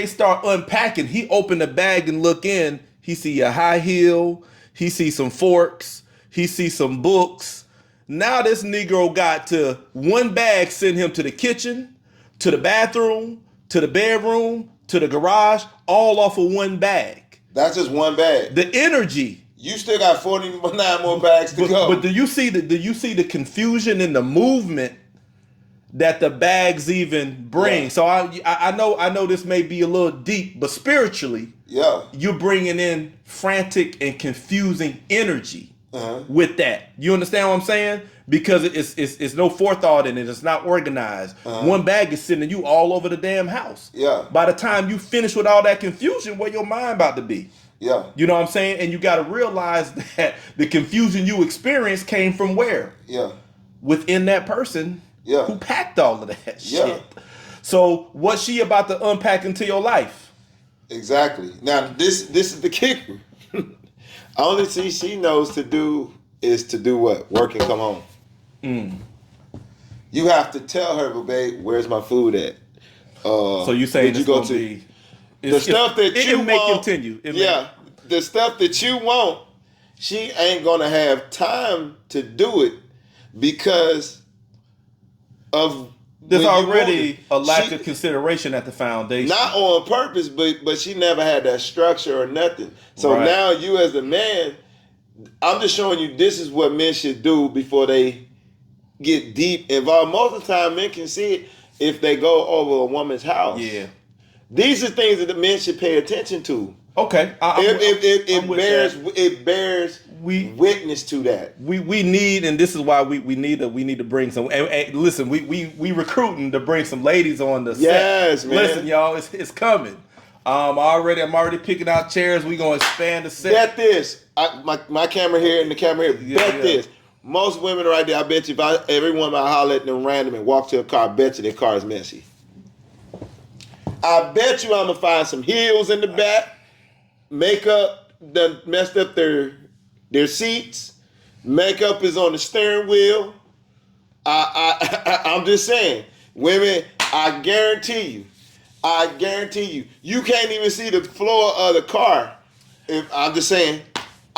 start unpacking, he open the bag and look in. He see a high heel. He see some forks. He see some books. Now this Negro got to one bag send him to the kitchen, to the bathroom, to the bedroom, to the garage, all off of one bag. That's just one bag. The energy. You still got 49 more bags to go. But do you see the confusion in the movement that the bags even bring? Yeah. So I know this may be a little deep, but spiritually, yeah, you're bringing in frantic and confusing energy with that. You understand what I'm saying? Because it's no forethought in it. It's not organized. One bag is sending you all over the damn house. Yeah. By the time you finish with all that confusion, where your mind about to be? Yeah. You know what I'm saying? And you got to realize that the confusion you experienced came from where? Yeah. Within that person. Yeah. Who packed all of that shit. So what's she about to unpack into your life? Exactly. Now this is the kicker. Only thing she knows to do is to do what? Work and come home. You have to tell her, but babe, where's my food at? So you saying it's going to be the stuff that you may want? Continue. The stuff that you want, she ain't gonna have time to do it because of there's already a lack of consideration at the foundation. Not on purpose, but she never had that structure or nothing. So now you as a man, I'm just showing you this is what men should do before they get deep involved. Most of the time men can see it if they go over a woman's house. Yeah. These are things that the men should pay attention to. Okay. It bears witness to that. We need, and this is why we need to bring some. And listen, we recruiting to bring some ladies on the set. Yes, man. Listen, y'all, it's coming. I'm already picking out chairs. We gonna expand the set. Bet this. My camera here and the camera here. Bet this. Most women right there, I bet you if every woman I holler at them random and walk to a car, I bet you their car is messy. I bet you I'm gonna find some heels in the back. Makeup done messed up their seats. Makeup is on the steering wheel. I'm just saying, women, I guarantee you, you can't even see the floor of the car. I'm just saying,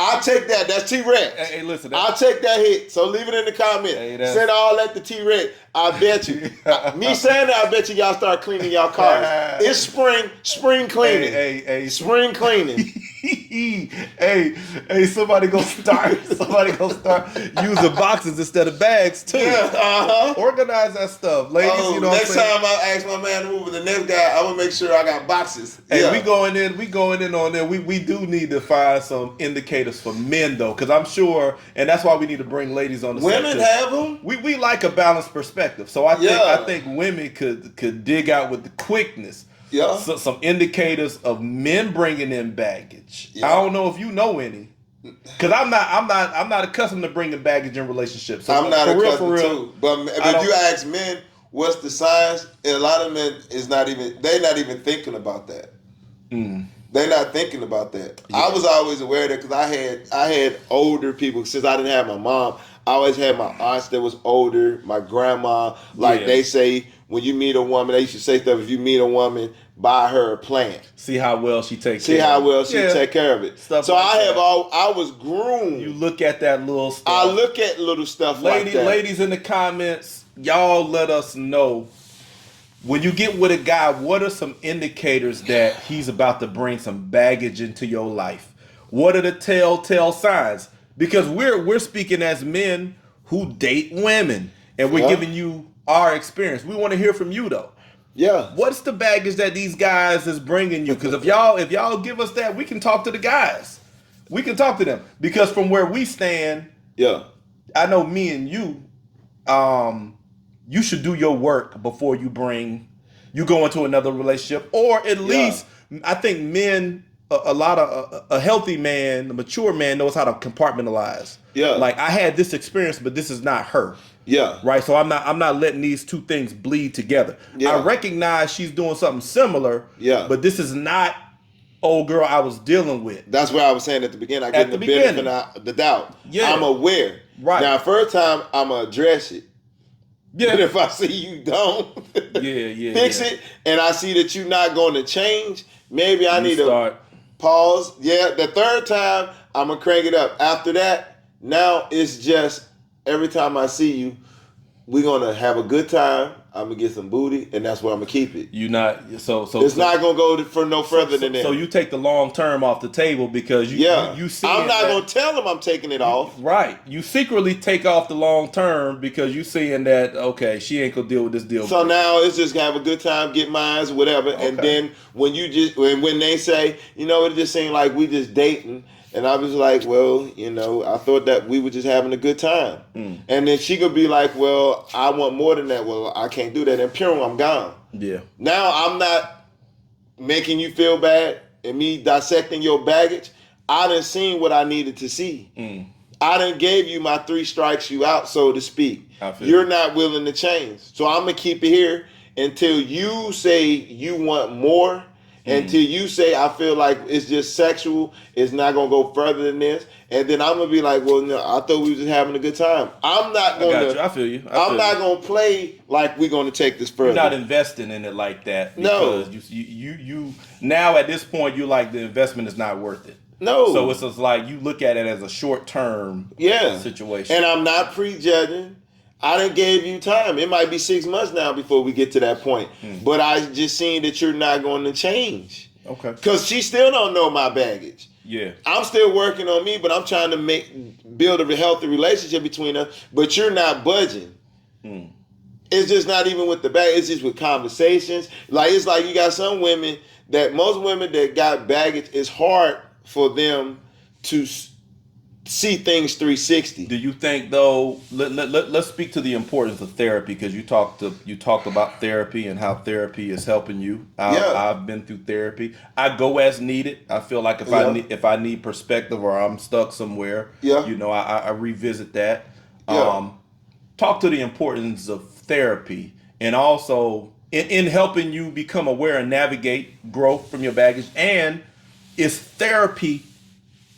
I'll take that. That's T-Rex. Hey, listen. I'll take that hit. So leave it in the comment. Send all that to T-Rex. I bet you. Me saying that, I bet you y'all start cleaning y'all cars. It's spring cleaning. Hey. Spring cleaning. hey, somebody gonna start using boxes instead of bags too. Yeah, Organize that stuff, ladies. You know next time I ask my man to move with the next guy, I'm gonna make sure I got boxes. Hey, we going in on there. We do need to find some indicators for men though, because I'm sure, and that's why we need to bring ladies on the women have them. We like a balanced perspective, so I think women could dig out with the quickness. Yeah. So, some indicators of men bringing in baggage. Yeah. I don't know if you know any, because I'm not accustomed to bringing baggage in relationships. So I'm not accustomed to. But if you ask men, what's the signs? And a lot of men they're not even thinking about that. They're not thinking about that. Yeah. I was always aware of that because I had older people. Since I didn't have my mom, I always had my aunts that was older, my grandma. They say, when you meet a woman, they used to say stuff, if you meet a woman, buy her a plant. See how well she takes care of it. See how well she take care of it. Stuff so like I was groomed. You look at that little stuff. I look at little stuff like that. Ladies in the comments, y'all let us know, when you get with a guy, what are some indicators that he's about to bring some baggage into your life? What are the telltale signs? Because we're speaking as men who date women, and we're giving you our experience. We want to hear from you though. Yeah. What's the baggage that these guys is bringing you? Because if y'all give us that, we can talk to the guys. We can talk to them. Because from where we stand, I know me and you, you should do your work before you go into another relationship, or at least I think men, a healthy man, a mature man knows how to compartmentalize. Yeah. Like, I had this experience, but this is not her. Yeah. Right. So I'm not letting these two things bleed together. Yeah. I recognize she's doing something similar. Yeah. But this is not old girl I was dealing with. That's what I was saying at the beginning. I get the benefit of the doubt. Yeah. I'm aware. Right. Now, first time I'm gonna address it. Yeah. But if I see you don't fix it, and I see that you're not going to change, maybe I need to pause. Yeah. The third time I'm gonna crank it up. After that, now it's just, every time I see you, we're gonna have a good time. I'm gonna get some booty, and that's where I'm gonna keep it. It's not gonna go for no further than that. So you take the long term off the table because you see. I'm not gonna tell them I'm taking it off. Right. You secretly take off the long term because you seeing that, okay, she ain't gonna deal with this deal. So now it's just have a good time, get mines, whatever. Okay. And then when they say, it just seemed like we just dating. And I was like, well, I thought that we were just having a good time. And then she could be like, well, I want more than that. Well, I can't do that. And pure, I'm gone. Yeah. Now I'm not making you feel bad and me dissecting your baggage. I done seen what I needed to see. I done gave you my 3 strikes you out, so to speak. You're not willing to change. So I'm going to keep it here until you say you want more. Until you say, I feel like it's just sexual, it's not going to go further than this. And then I'm going to be like, well, no, I thought we were just having a good time. I'm not going to. I feel you. I'm not going to play like we're going to take this further. You're not investing in it like that. Because you now at this point, you like the investment is not worth it. No. So it's just like you look at it as a short-term situation. And I'm not prejudging. I done gave you time. It might be 6 months now before we get to that point. But I just seen that you're not going to change. Okay. Because she still don't know my baggage. Yeah. I'm still working on me, but I'm trying to build a healthy relationship between us. But you're not budging. It's just not even with the baggage. It's just with conversations. It's like you got some women most women that got baggage, it's hard for them to see things 360. Do you think though? Let's speak to the importance of therapy, because you talked about therapy and how therapy is helping you. I've been through therapy. I go as needed. I feel like if I need perspective or I'm stuck somewhere, I revisit that. Talk to the importance of therapy, and also in helping you become aware and navigate growth from your baggage. And is therapy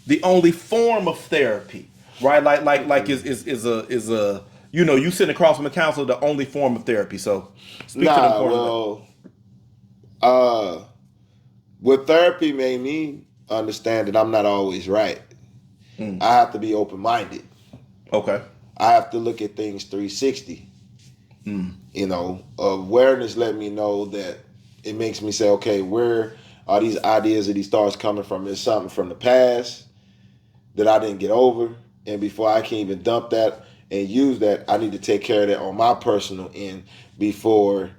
the only form of therapy, right? Like is a you sitting across from a counselor the only form of therapy? So speak to the importance. What therapy made me understand that I'm not always right. I have to be open-minded. Okay. I have to look at things 360. You know, awareness let me know that it makes me say, okay, where are these ideas or these thoughts coming from? Is something from the past that I didn't get over? And before I can even dump that and use that, I need to take care of that on my personal end before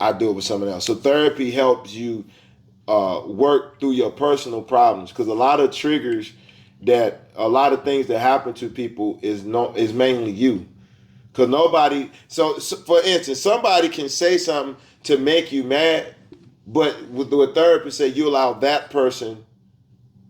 I do it with someone else. So therapy helps you work through your personal problems, because a lot of triggers a lot of things that happen to people is mainly you. Because nobody, so for instance, somebody can say something to make you mad, but with the therapist say you allow that person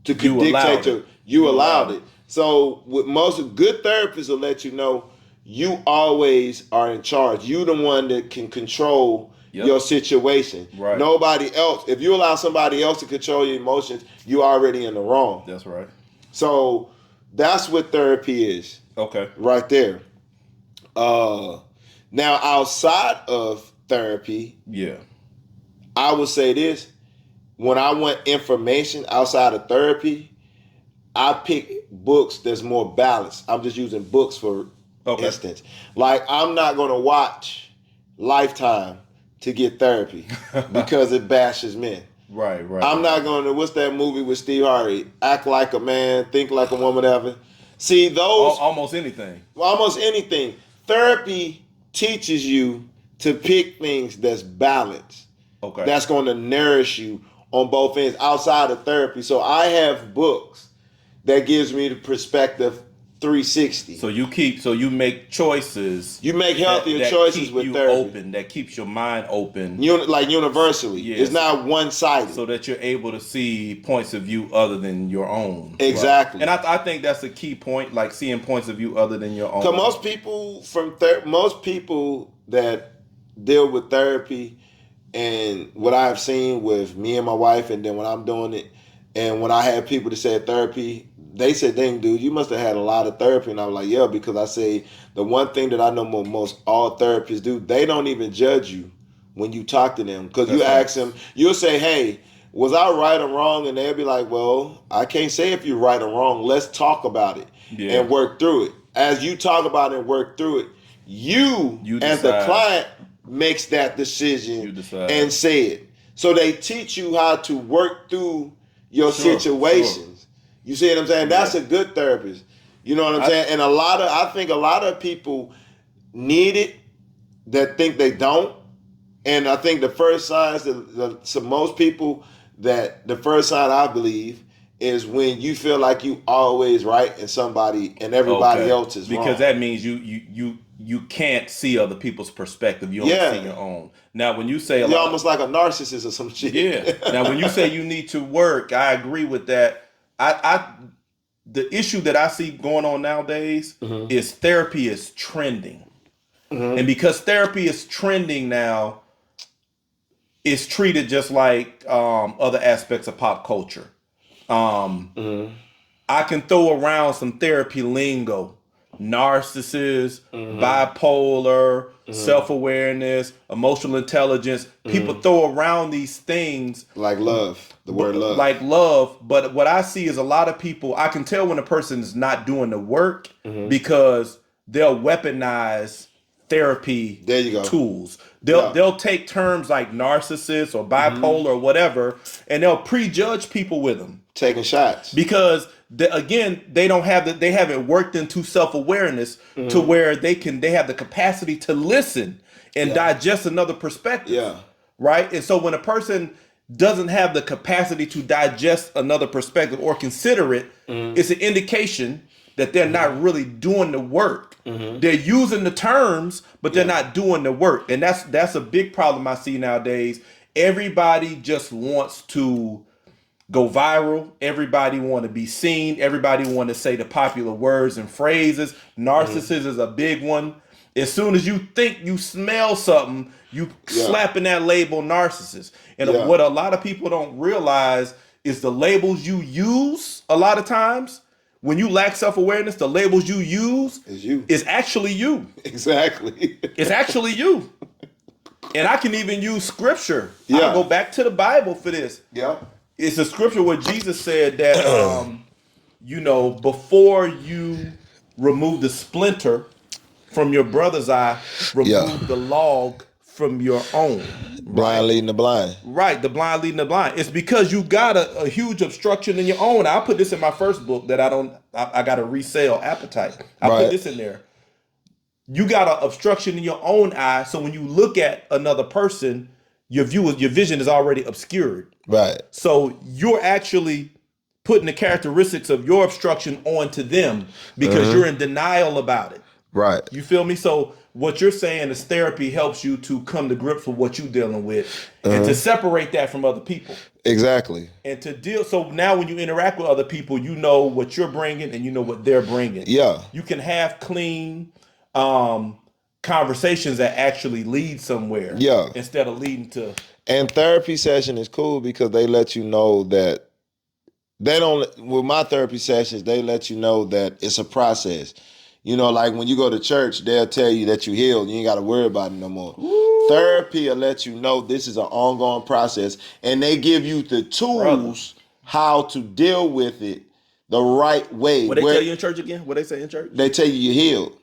to dictate to you allowed it. So with most good therapists will let you know you always are in charge. You the one that can control your situation. Right. Nobody else. If you allow somebody else to control your emotions, you're already in the wrong. That's right. So that's what therapy is. Okay. Right there. Now outside of therapy, I would say this. When I want information outside of therapy, I pick books that's more balanced. I'm just using books for instance. Like, I'm not going to watch Lifetime to get therapy because it bashes men. Right. I'm not going to, what's that movie with Steve Harvey? Act Like a Man, Think Like a Woman, ever. See, those... Almost anything. Almost anything. Therapy teaches you to pick things that's balanced. Okay. That's going to nourish you on both ends outside of therapy. So I have books that gives me the perspective 360. So you make choices. You make healthier that choices keep with you therapy. open, that keeps your mind open. Like universally. Yes. It's not one-sided. So that you're able to see points of view other than your own. Exactly. Right? And I think that's a key point, like seeing points of view other than your own. Because most people that deal with therapy, and what I've seen with me and my wife, and then when I'm doing it, and when I have people that say therapy, they said, dang, dude, you must have had a lot of therapy. And I was like, yeah, because I say the one thing that I know most all therapists do, they don't even judge you when you talk to them. Because you ask them, you'll say, hey, was I right or wrong? And they'll be like, well, I can't say if you're right or wrong. Let's talk about it and work through it. As you talk about it and work through it, you as the client makes that decision and say it. So they teach you how to work through your situations. Sure. You see what I'm saying? That's a good therapist. You know what I'm saying? And I think a lot of people need it that think they don't. And I think the first signs so most people that the first sign I believe is when you feel like you always right and everybody else is wrong. Because that means you can't see other people's perspective. You only see your own. Now, when you say you're almost like a narcissist or some shit. Yeah. Now, when you say you need to work, I agree with that. The issue that I see going on nowadays is therapy is trending. And because therapy is trending now, it's treated just like other aspects of pop culture. I can throw around some therapy lingo. Narcissist, bipolar, self-awareness, emotional intelligence. People throw around these things. Like love, the word love. Like love. But what I see is a lot of people, I can tell when a person is not doing the work because they'll weaponize therapy tools. They'll take terms like narcissist or bipolar or whatever, and they'll prejudge people with them. Taking shots. Because they haven't worked into self-awareness to where they have the capacity to listen and digest another perspective. Yeah. Right? And so when a person doesn't have the capacity to digest another perspective or consider it, it's an indication that they're not really doing the work. They're using the terms, but they're not doing the work. And that's a big problem I see nowadays. Everybody just wants to go viral. Everybody want to be seen. Everybody want to say the popular words and phrases. Narcissism is a big one. As soon as you think you smell something, you slapping that label narcissist. And what a lot of people don't realize is the labels you use a lot of times. When you lack self-awareness, the labels you use is actually you. Exactly. It's actually you. And I can even use scripture. I can go back to the Bible for this. Yeah. It's a scripture where Jesus said that before you remove the splinter from your brother's eye, remove the log from your own. Blind leading the blind. Right, the blind leading the blind. It's because you got a huge obstruction in your own. I put this in my first book that I got to resell, Appetite. I put this in there. You got an obstruction in your own eye, so when you look at another person, your vision is already obscured. Right. So you're actually putting the characteristics of your obstruction onto them because you're in denial about it. Right. You feel me? So what you're saying is therapy helps you to come to grips with what you're dealing with and to separate that from other people. Exactly. And to deal. So now when you interact with other people, you know what you're bringing and you know what they're bringing. Yeah. You can have clean conversations that actually lead somewhere. Yeah. Instead of leading to. And therapy session is cool because they let you know that with my therapy sessions, they let you know that it's a process. Like when you go to church, they'll tell you that you healed. You ain't got to worry about it no more. Ooh. Therapy will let you know this is an ongoing process. And they give you the tools how to deal with it the right way. What they tell you in church again? What they say in church? They tell you you're healed.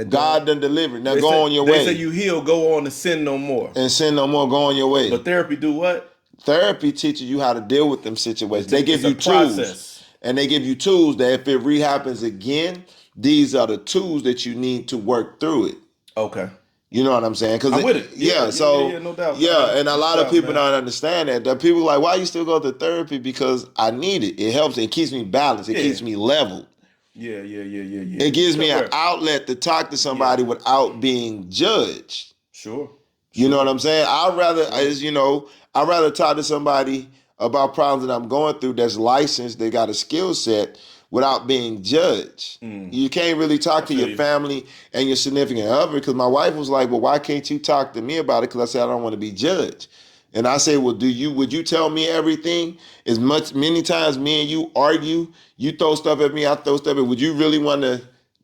God done delivered. Now go on your way. They say you heal, go on and sin no more. And sin no more, go on your way. But therapy do what? Therapy teaches you how to deal with them situations. They give you tools. And they give you tools that if it rehappens again, these are the tools that you need to work through it. Okay. You know what I'm saying? I'm with it. Yeah, no doubt. Yeah, and a lot of people don't understand that. That people are like, why you still go to therapy? Because I need it. It helps. It keeps me balanced. It keeps me level. Yeah. It gives me an outlet to talk to somebody without being judged. Sure. You know what I'm saying? I'd rather talk to somebody about problems that I'm going through that's licensed, they got a skill set without being judged. You can't really talk to your family and your significant other because my wife was like, well, why can't you talk to me about it? Because I said, I don't want to be judged. And I say, well, would you tell me everything? Many times me and you argue, you throw stuff at me, I throw stuff at you. Would you really want to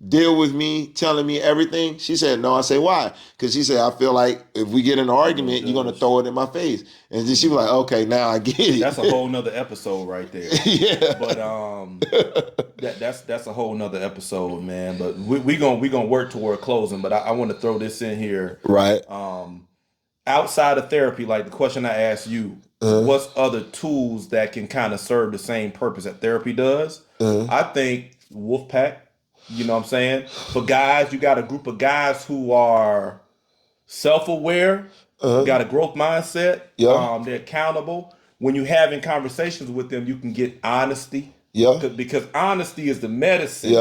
deal with me telling me everything? She said, no. I say, why? Because she said, I feel like if we get in an argument, you're going to throw it in my face. And then she was like, okay, now I get it. That's a whole nother episode right there. Yeah. But that's a whole nother episode, man. But we gonna work toward closing. But I want to throw this in here. Right. Outside of therapy, like the question I asked you, what's other tools that can kind of serve the same purpose that therapy does? I think Wolfpack. You know what I'm saying? For guys, you got a group of guys who are self-aware, got a growth mindset, they're accountable. When you're having conversations with them, you can get honesty. Yeah. Because honesty is the medicine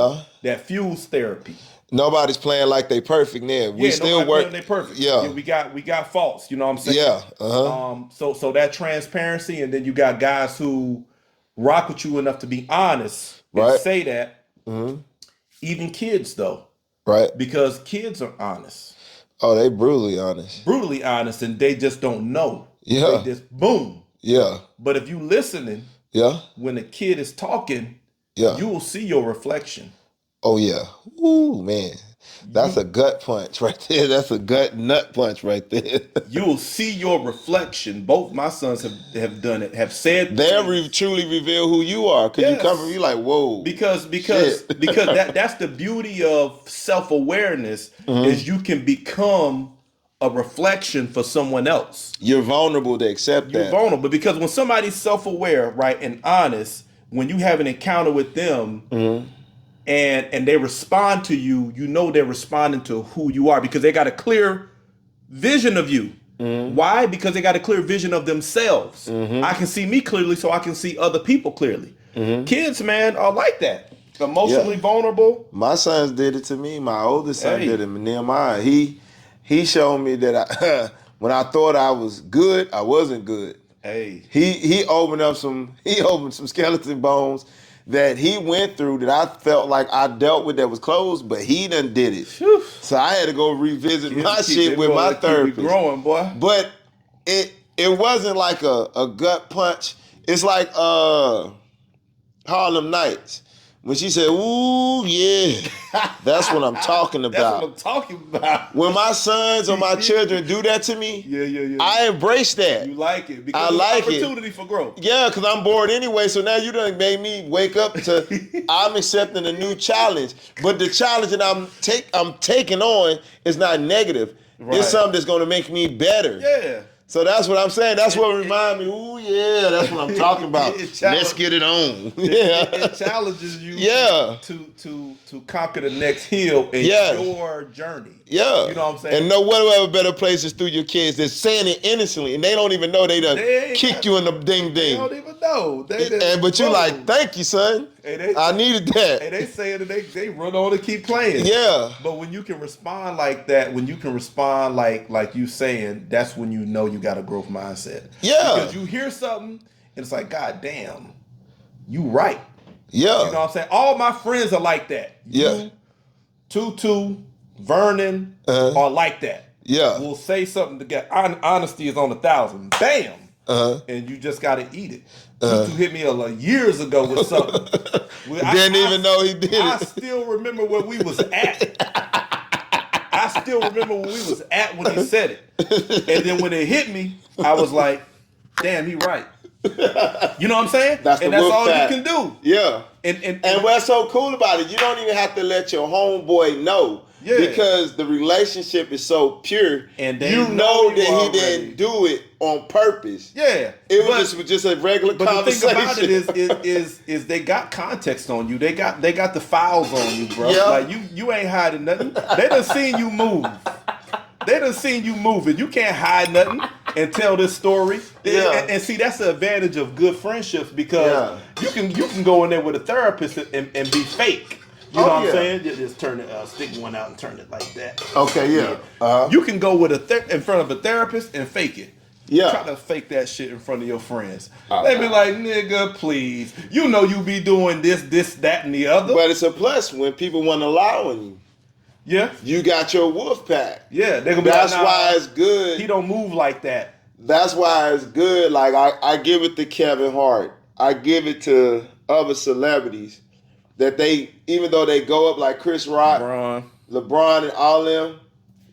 that fuels therapy. Nobody's playing like they perfect now. We still work. They perfect. Yeah. We got faults. You know what I'm saying? Yeah. So that transparency, and then you got guys who rock with you enough to be honest and say that. Even kids, though. Right. Because kids are honest. Oh, they brutally honest. Brutally honest, and they just don't know. Yeah. They just boom. Yeah. But if you listening, when a kid is talking, you will see your reflection. Oh, yeah. Ooh, man. That's a gut punch right there. That's a gut nut punch right there. You will see your reflection. Both my sons have done it, have said they truly reveal who you are. Because you come from, you like, whoa. Because that's the beauty of self-awareness is you can become a reflection for someone else. You're vulnerable to accept that. You're vulnerable because when somebody's self-aware, right, and honest, when you have an encounter with them, and they respond to you, you know they're responding to who you are because they got a clear vision of you. Why? Because they got a clear vision of themselves. I can see me clearly, so I can see other people clearly. Kids, man, are like that. Emotionally vulnerable. My sons did it to me. My oldest son did it. Nehemiah. He showed me that when I thought I was good, I wasn't good. Hey. He opened some skeleton bones that he went through that I felt like I dealt with that was closed, but he done did it. Whew. So I had to go revisit my shit with my therapist. Growing, boy. But it wasn't like a gut punch. It's like Harlem Nights When she said, "Ooh, yeah," that's what I'm talking about. That's what I'm talking about. When my sons or my children do that to me, Yeah. I embrace that. You like it because I like it's an opportunity for growth. Yeah, because I'm bored anyway. So now you done made me wake up to I'm accepting a new challenge. But the challenge that I'm taking on is not negative. Right. It's something that's going to make me better. Yeah. So that's what I'm saying. That's what remind me. Ooh, yeah, that's what I'm talking about. Let's get it on. Yeah, it challenges you. Yeah. To conquer the next hill in your journey. Yeah. You know what I'm saying? And no whatever better place is through your kids. They're saying it innocently, and they don't even know they done kicked you in the ding. They don't even know. But you like, thank you, son. I needed that. And they say it, and they run on and keep playing. Yeah. But when you can respond like that, when you can respond like you saying, that's when you know you got a growth mindset. Yeah. Because you hear something, and it's like, God damn, you right. Yeah. You know what I'm saying? All my friends are like that. Yeah. You, Tutu, Vernon are like that. Yeah. We'll say something to get honesty is on 1,000. Bam. And you just got to eat it. Tutu hit me years ago with something. Didn't even know he did it. I still remember where we was at. I still remember where we was at when he said it. And then when it hit me, I was like, damn, he right. You know what I'm saying? That's all pack. you can do. Yeah. And what's so cool about it, you don't even have to let your homeboy know. Yeah. Because the relationship is so pure. And you know that he didn't do it on purpose. Yeah. It was just a regular conversation. But the thing about it is they got context on you. They got the files on you, bro. Yeah. Like you ain't hiding nothing. They done seen you move. They done seen you moving. You can't hide nothing and tell this story. Yeah. And see, that's the advantage of good friendships because you can go in there with a therapist and be fake. You know what I'm saying? Just turn it, stick one out and turn it like that. Okay, yeah. You can go with in front of a therapist and fake it. Yeah. Try to fake that shit in front of your friends. They be like, nigga, please. You know you be doing this, that, and the other. But it's a plus when people want to lie on you. Yeah. You got your wolf pack. Yeah. They gonna be That's like, nah, why it's good. He don't move like that. That's why it's good. Like I give it to Kevin Hart. I give it to other celebrities that even though they go up like Chris Rock, LeBron and all them,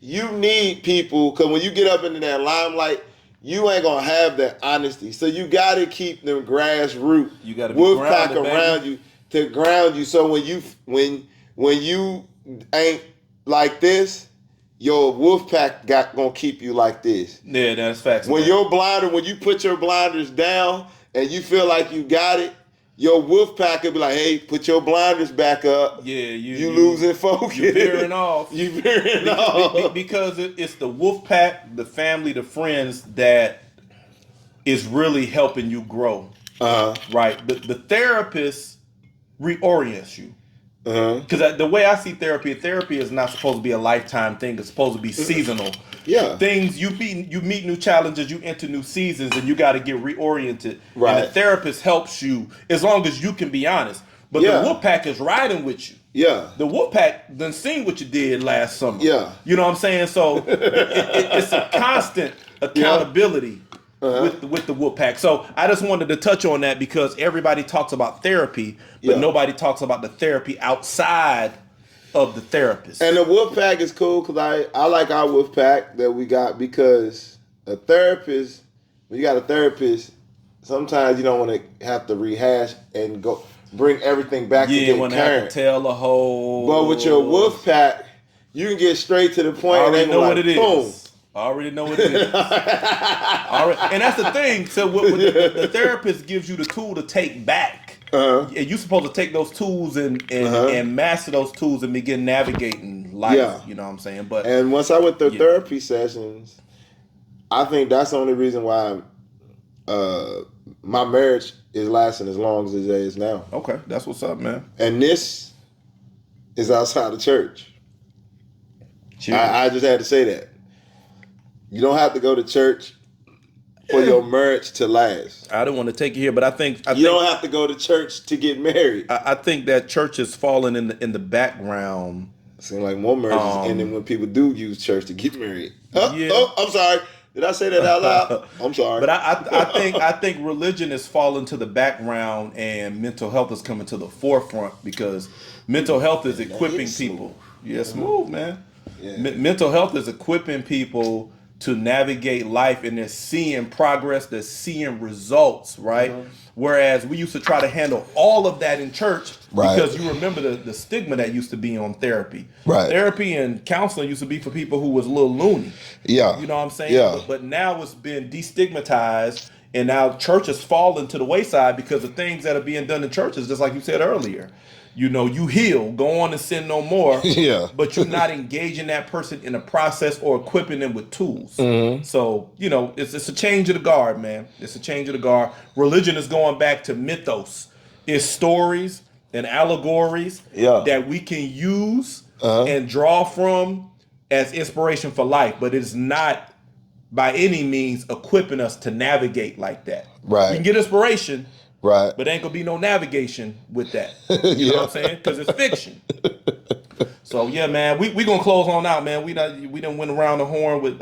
you need people because when you get up into that limelight, you ain't gonna have that honesty. So you gotta keep them grassroots. You gotta be wolf pack grounded, around you to ground you. So when you ain't like this, your wolf pack gonna keep you like this. Yeah, that's facts. When you put your blinders down and you feel like you got it, your wolf pack will be like, hey, put your blinders back up. Yeah, you losing focus. You veering off. Off. Because it's the wolf pack, the family, the friends that is really helping you grow. Right? The therapist reorients you. Because the way I see therapy is not supposed to be a lifetime thing. It's supposed to be seasonal. Yeah. Things you meet new challenges, you enter new seasons, and you got to get reoriented. Right. And the therapist helps you as long as you can be honest. But the wolf pack is riding with you. Yeah. The wolf pack done seen what you did last summer. Yeah. You know what I'm saying? So it's a constant accountability. With the wolf pack. So I just wanted to touch on that because everybody talks about therapy, but nobody talks about the therapy outside of the therapist. And the wolf pack is cool because I like our wolf pack that we got because a therapist, when you got a therapist, sometimes you don't want to have to rehash and go bring everything back to get when current. I have to tell a whole. But with your wolf pack, you can get straight to the point. I already and know like, what it boom. is. I already know what it is. And that's the thing. So what the therapist gives you the tool to take back. And you're supposed to take those tools and master those tools and begin navigating life. Yeah. You know what I'm saying? And once I went through therapy sessions, I think that's the only reason why my marriage is lasting as long as it is now. Okay, that's what's up, man. And this is outside of church. I just had to say that. You don't have to go to church for your marriage to last. I don't want to take it here, but I think you don't have to go to church to get married. I think that church is falling in the background. It seems like more marriages ending when people do use church to get married. I'm sorry. Did I say that out loud? I'm sorry. But I think religion is falling to the background and mental health is coming to the forefront because mental health is equipping people. Yeah, smooth, man. Yeah. Mental health is equipping people to navigate life, and they're seeing progress, they're seeing results, right? Whereas we used to try to handle all of that in church because you remember the stigma that used to be on therapy. Right. Therapy and counseling used to be for people who was a little loony. Yeah. You know what I'm saying? Yeah. But now it's been destigmatized, and now church has fallen to the wayside because of things that are being done in churches, just like you said earlier. You know, you heal, go on and sin no more. Yeah. But you're not engaging that person in a process or equipping them with tools. So, you know, it's a change of the guard, man. It's a change of the guard. Religion is going back to mythos. It's stories and allegories that we can use and draw from as inspiration for life. But it's not by any means equipping us to navigate like that. Right. We can get inspiration. Right. But ain't gonna be no navigation with that. You know what I'm saying? Because it's fiction. So yeah, man, we gonna close on out, man. We done went around the horn with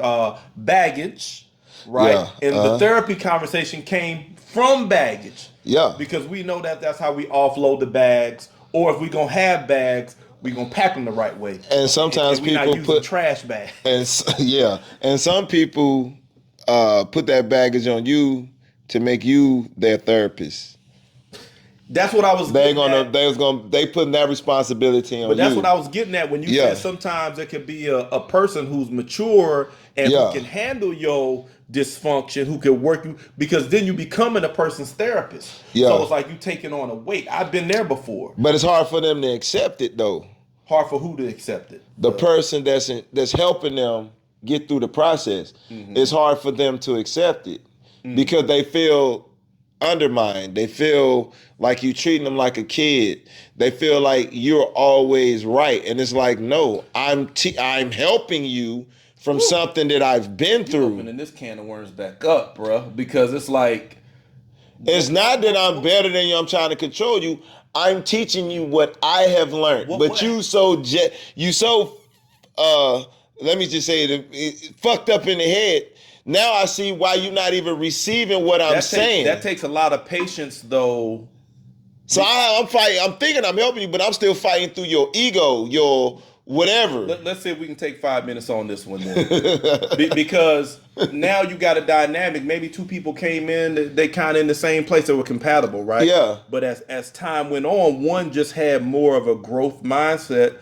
baggage, right? Yeah, And the therapy conversation came from baggage. Yeah. Because we know that that's how we offload the bags. Or if we gonna have bags, we gonna pack them the right way. And sometimes and we not people using put trash bags. And some people put that baggage on you to make you their therapist. That's what I was. They putting that responsibility on you. But that's what I was getting at when you said sometimes it could be a person who's mature and who can handle your dysfunction, who can work you, because then you becoming a person's therapist. Yeah. So it's like you taking on a weight. I've been there before. But it's hard for them to accept it though. Hard for who to accept it? The person that's helping them get through the process. It's hard for them to accept it because they feel undermined. They feel like you treating them like a kid. They feel like you're always right, and it's like, no, I'm helping you from something that I've been through. Opening this can of worms back up, bro, because it's like it's not that I'm better than you. I'm trying to control you. I'm teaching you what I have learned. But you so let me just say it, fucked up in the head. Now I see why you're not even receiving what I'm saying. That takes a lot of patience, though. So I'm fighting. I'm thinking I'm helping you, but I'm still fighting through your ego, your whatever. Let's see if we can take 5 minutes on this one then. Because now you got a dynamic. Maybe two people came in, they kind of in the same place, they were compatible, right? Yeah. But as time went on, one just had more of a growth mindset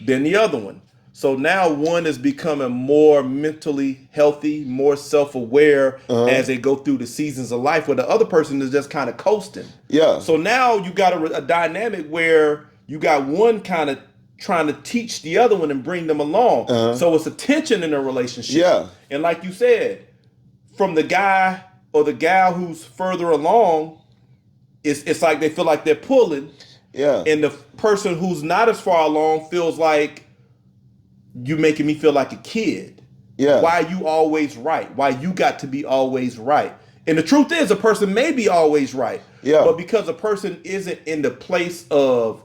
than the other one. So now one is becoming more mentally healthy, more self-aware as they go through the seasons of life, where the other person is just kind of coasting. Yeah. So now you got a dynamic where you got one kind of trying to teach the other one and bring them along. So it's a tension in a relationship. Yeah. And like you said, from the guy or the gal who's further along, it's like they feel like they're pulling. Yeah. And the person who's not as far along feels like, you making me feel like a kid. Yeah. Why are you always right? Why you got to be always right? And the truth is, a person may be always right. Yeah. But because a person isn't in the place of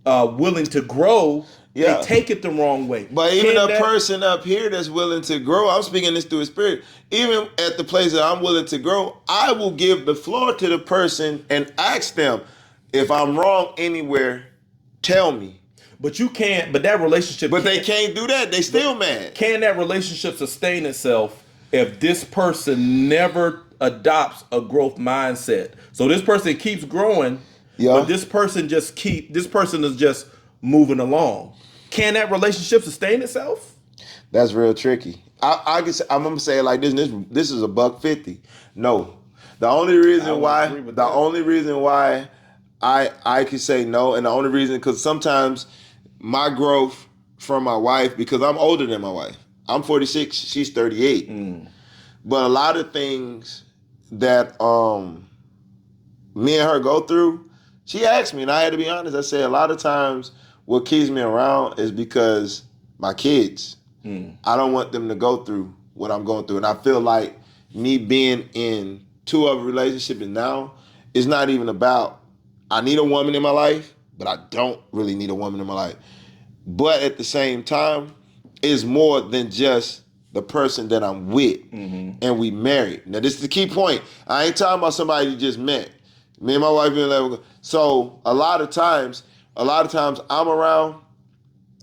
willing to grow, they take it the wrong way. But even person up here that's willing to grow, I'm speaking this through his spirit, even at the place that I'm willing to grow, I will give the floor to the person and ask them, if I'm wrong anywhere, tell me. But you can't, but that relationship... But they can't do that. They still mad. Can that relationship sustain itself if this person never adopts a growth mindset? So this person keeps growing, but this person is just moving along. Can that relationship sustain itself? That's real tricky. I'm gonna say it like this. This is $150. No. The only reason why I could say no, and the only reason, because sometimes my growth from my wife, because I'm older than my wife. I'm 46, she's 38. But a lot of things that me and her go through, she asked me, and I had to be honest. I said a lot of times what keeps me around is because my kids. I don't want them to go through what I'm going through. And I feel like me being in 2 other relationships now, it's not even about I need a woman in my life, but I don't really need a woman in my life. But at the same time, it's more than just the person that I'm with, and we married. Now this is the key point. I ain't talking about somebody you just met. Me and my wife been like, so a lot of times I'm around.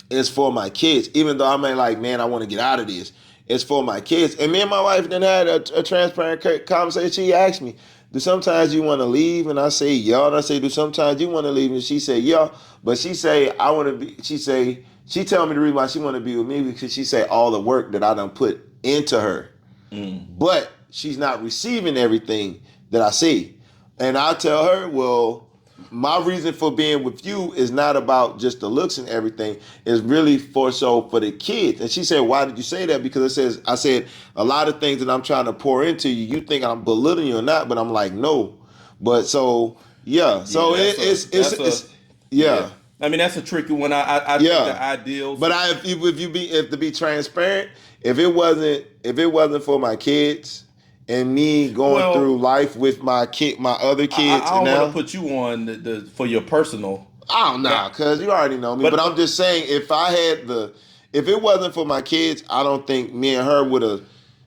It's for my kids, even though I may like, man, I want to get out of this. It's for my kids. And me and my wife then had a transparent conversation. She asked me, do sometimes you want to leave? And I say, yeah. And I say, do sometimes you want to leave? And she said, yeah. But she say, I want to be, she tell me the reason why she want to be with me because she say all the work that I done put into her. But she's not receiving everything that I see. And I tell her, well, my reason for being with you is not about just the looks and everything. It's really for the kids. And she said, why did you say that? Because I said a lot of things that I'm trying to pour into you. You think I'm belittling you or not? But I'm like, no. But so yeah. So it's yeah. I mean, that's a tricky one. I think the ideals. But if to be transparent, if it wasn't for my kids. And me going through life with my other kids. I don't want to put you on the for your personal. Oh no, cause you already know me. But I'm just saying, if it wasn't for my kids, I don't think me and her would have.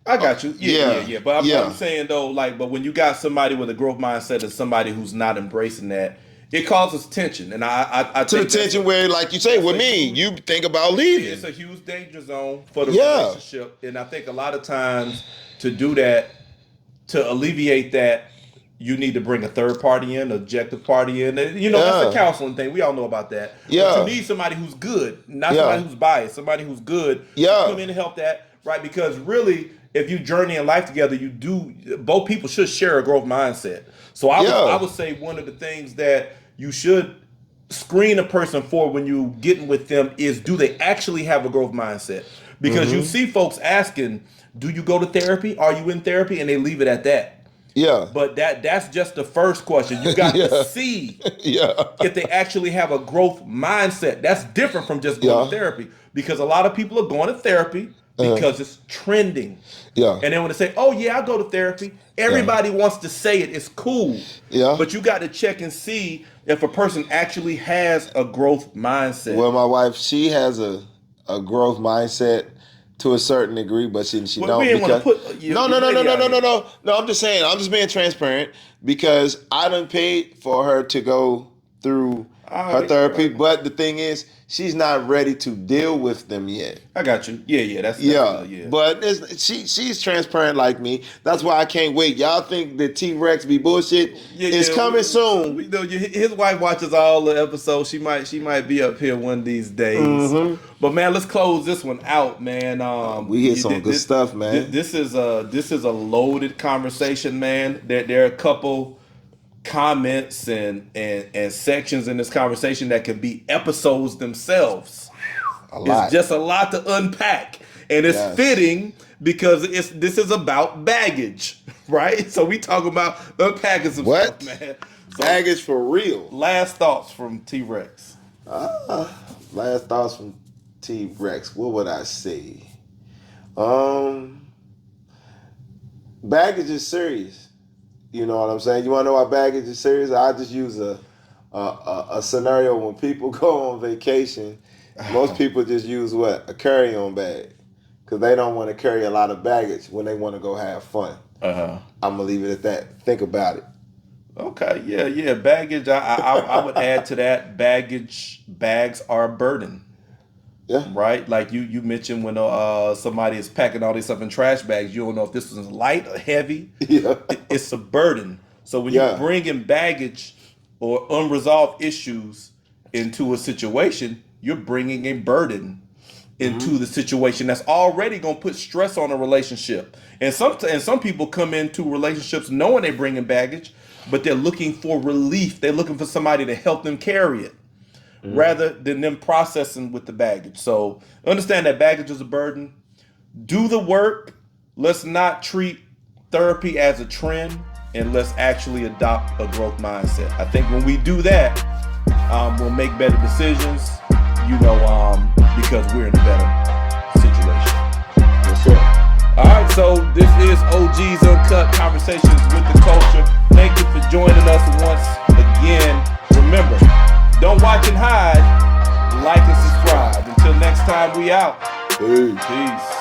I got you. Yeah. But I'm saying though, but when you got somebody with a growth mindset and somebody who's not embracing that, it causes tension. And I to the tension where, like you say, with me, you think about leaving. It's a huge danger zone for the relationship, and I think a lot of times to do that. To alleviate that, you need to bring a third party in, objective party in. That's a counseling thing. We all know about that. Yeah. But you need somebody who's good, not somebody who's biased. Somebody who's good to come in and help that, right? Because really, if you journey in life together, both people should share a growth mindset. So I would say one of the things that you should screen a person for when you getting with them is, do they actually have a growth mindset? Because you see folks asking, do you go to therapy? Are you in therapy? And they leave it at that. Yeah. But that's just the first question. You got to see if they actually have a growth mindset. That's different from just going to therapy. Because a lot of people are going to therapy because it's trending. Yeah. And then when they say, oh yeah, I go to therapy, everybody wants to say it. It's cool. Yeah. But you got to check and see if a person actually has a growth mindset. Well, my wife, she has a growth mindset to a certain degree, but she don't. No. I'm just saying. I'm just being transparent because I done paid for her to go through her therapy. But the thing is, she's not ready to deal with them yet. I got you. Yeah. But she's transparent like me. That's why I can't wait. Y'all think the T-Rex be bullshit? It's coming soon. We know his wife watches all the episodes. She might be up here one of these days. But man, let's close this one out, man. We hit some good stuff, man. This is a loaded conversation, man. There are a couple comments and sections in this conversation that could be episodes themselves. It's just a lot to unpack, and it's fitting because this is about baggage, right? So we talk about unpacking some stuff, man. So, baggage for real. Last thoughts from T-Rex. Last thoughts from T-Rex. What would I say? Baggage is serious. You know what I'm saying? You want to know why baggage is serious? I just use a scenario when people go on vacation. Most people just use what? A carry-on bag. Because they don't want to carry a lot of baggage when they want to go have fun. I'm going to leave it at that. Think about it. Okay, yeah. Baggage, I would add to that, bags are a burden. Yeah. Right? Like you mentioned when somebody is packing all this stuff in trash bags, you don't know if this is light or heavy. Yeah. It's a burden. So when you bring in baggage or unresolved issues into a situation, you're bringing a burden into the situation that's already going to put stress on a relationship. And some people come into relationships knowing they're bringing baggage, but they're looking for relief. They're looking for somebody to help them carry it. Rather than them processing with the baggage. So understand that baggage is a burden. Do the work. Let's not treat therapy as a trend, and let's actually adopt a growth mindset. I think when we do that, we'll make better decisions, because we're in a better situation. Yes, sir. All right, so this is OG's Uncut Conversations with the Culture. Thank you for joining us once again. Remember, don't watch and hide. Like and subscribe. Until next time, we out. Peace.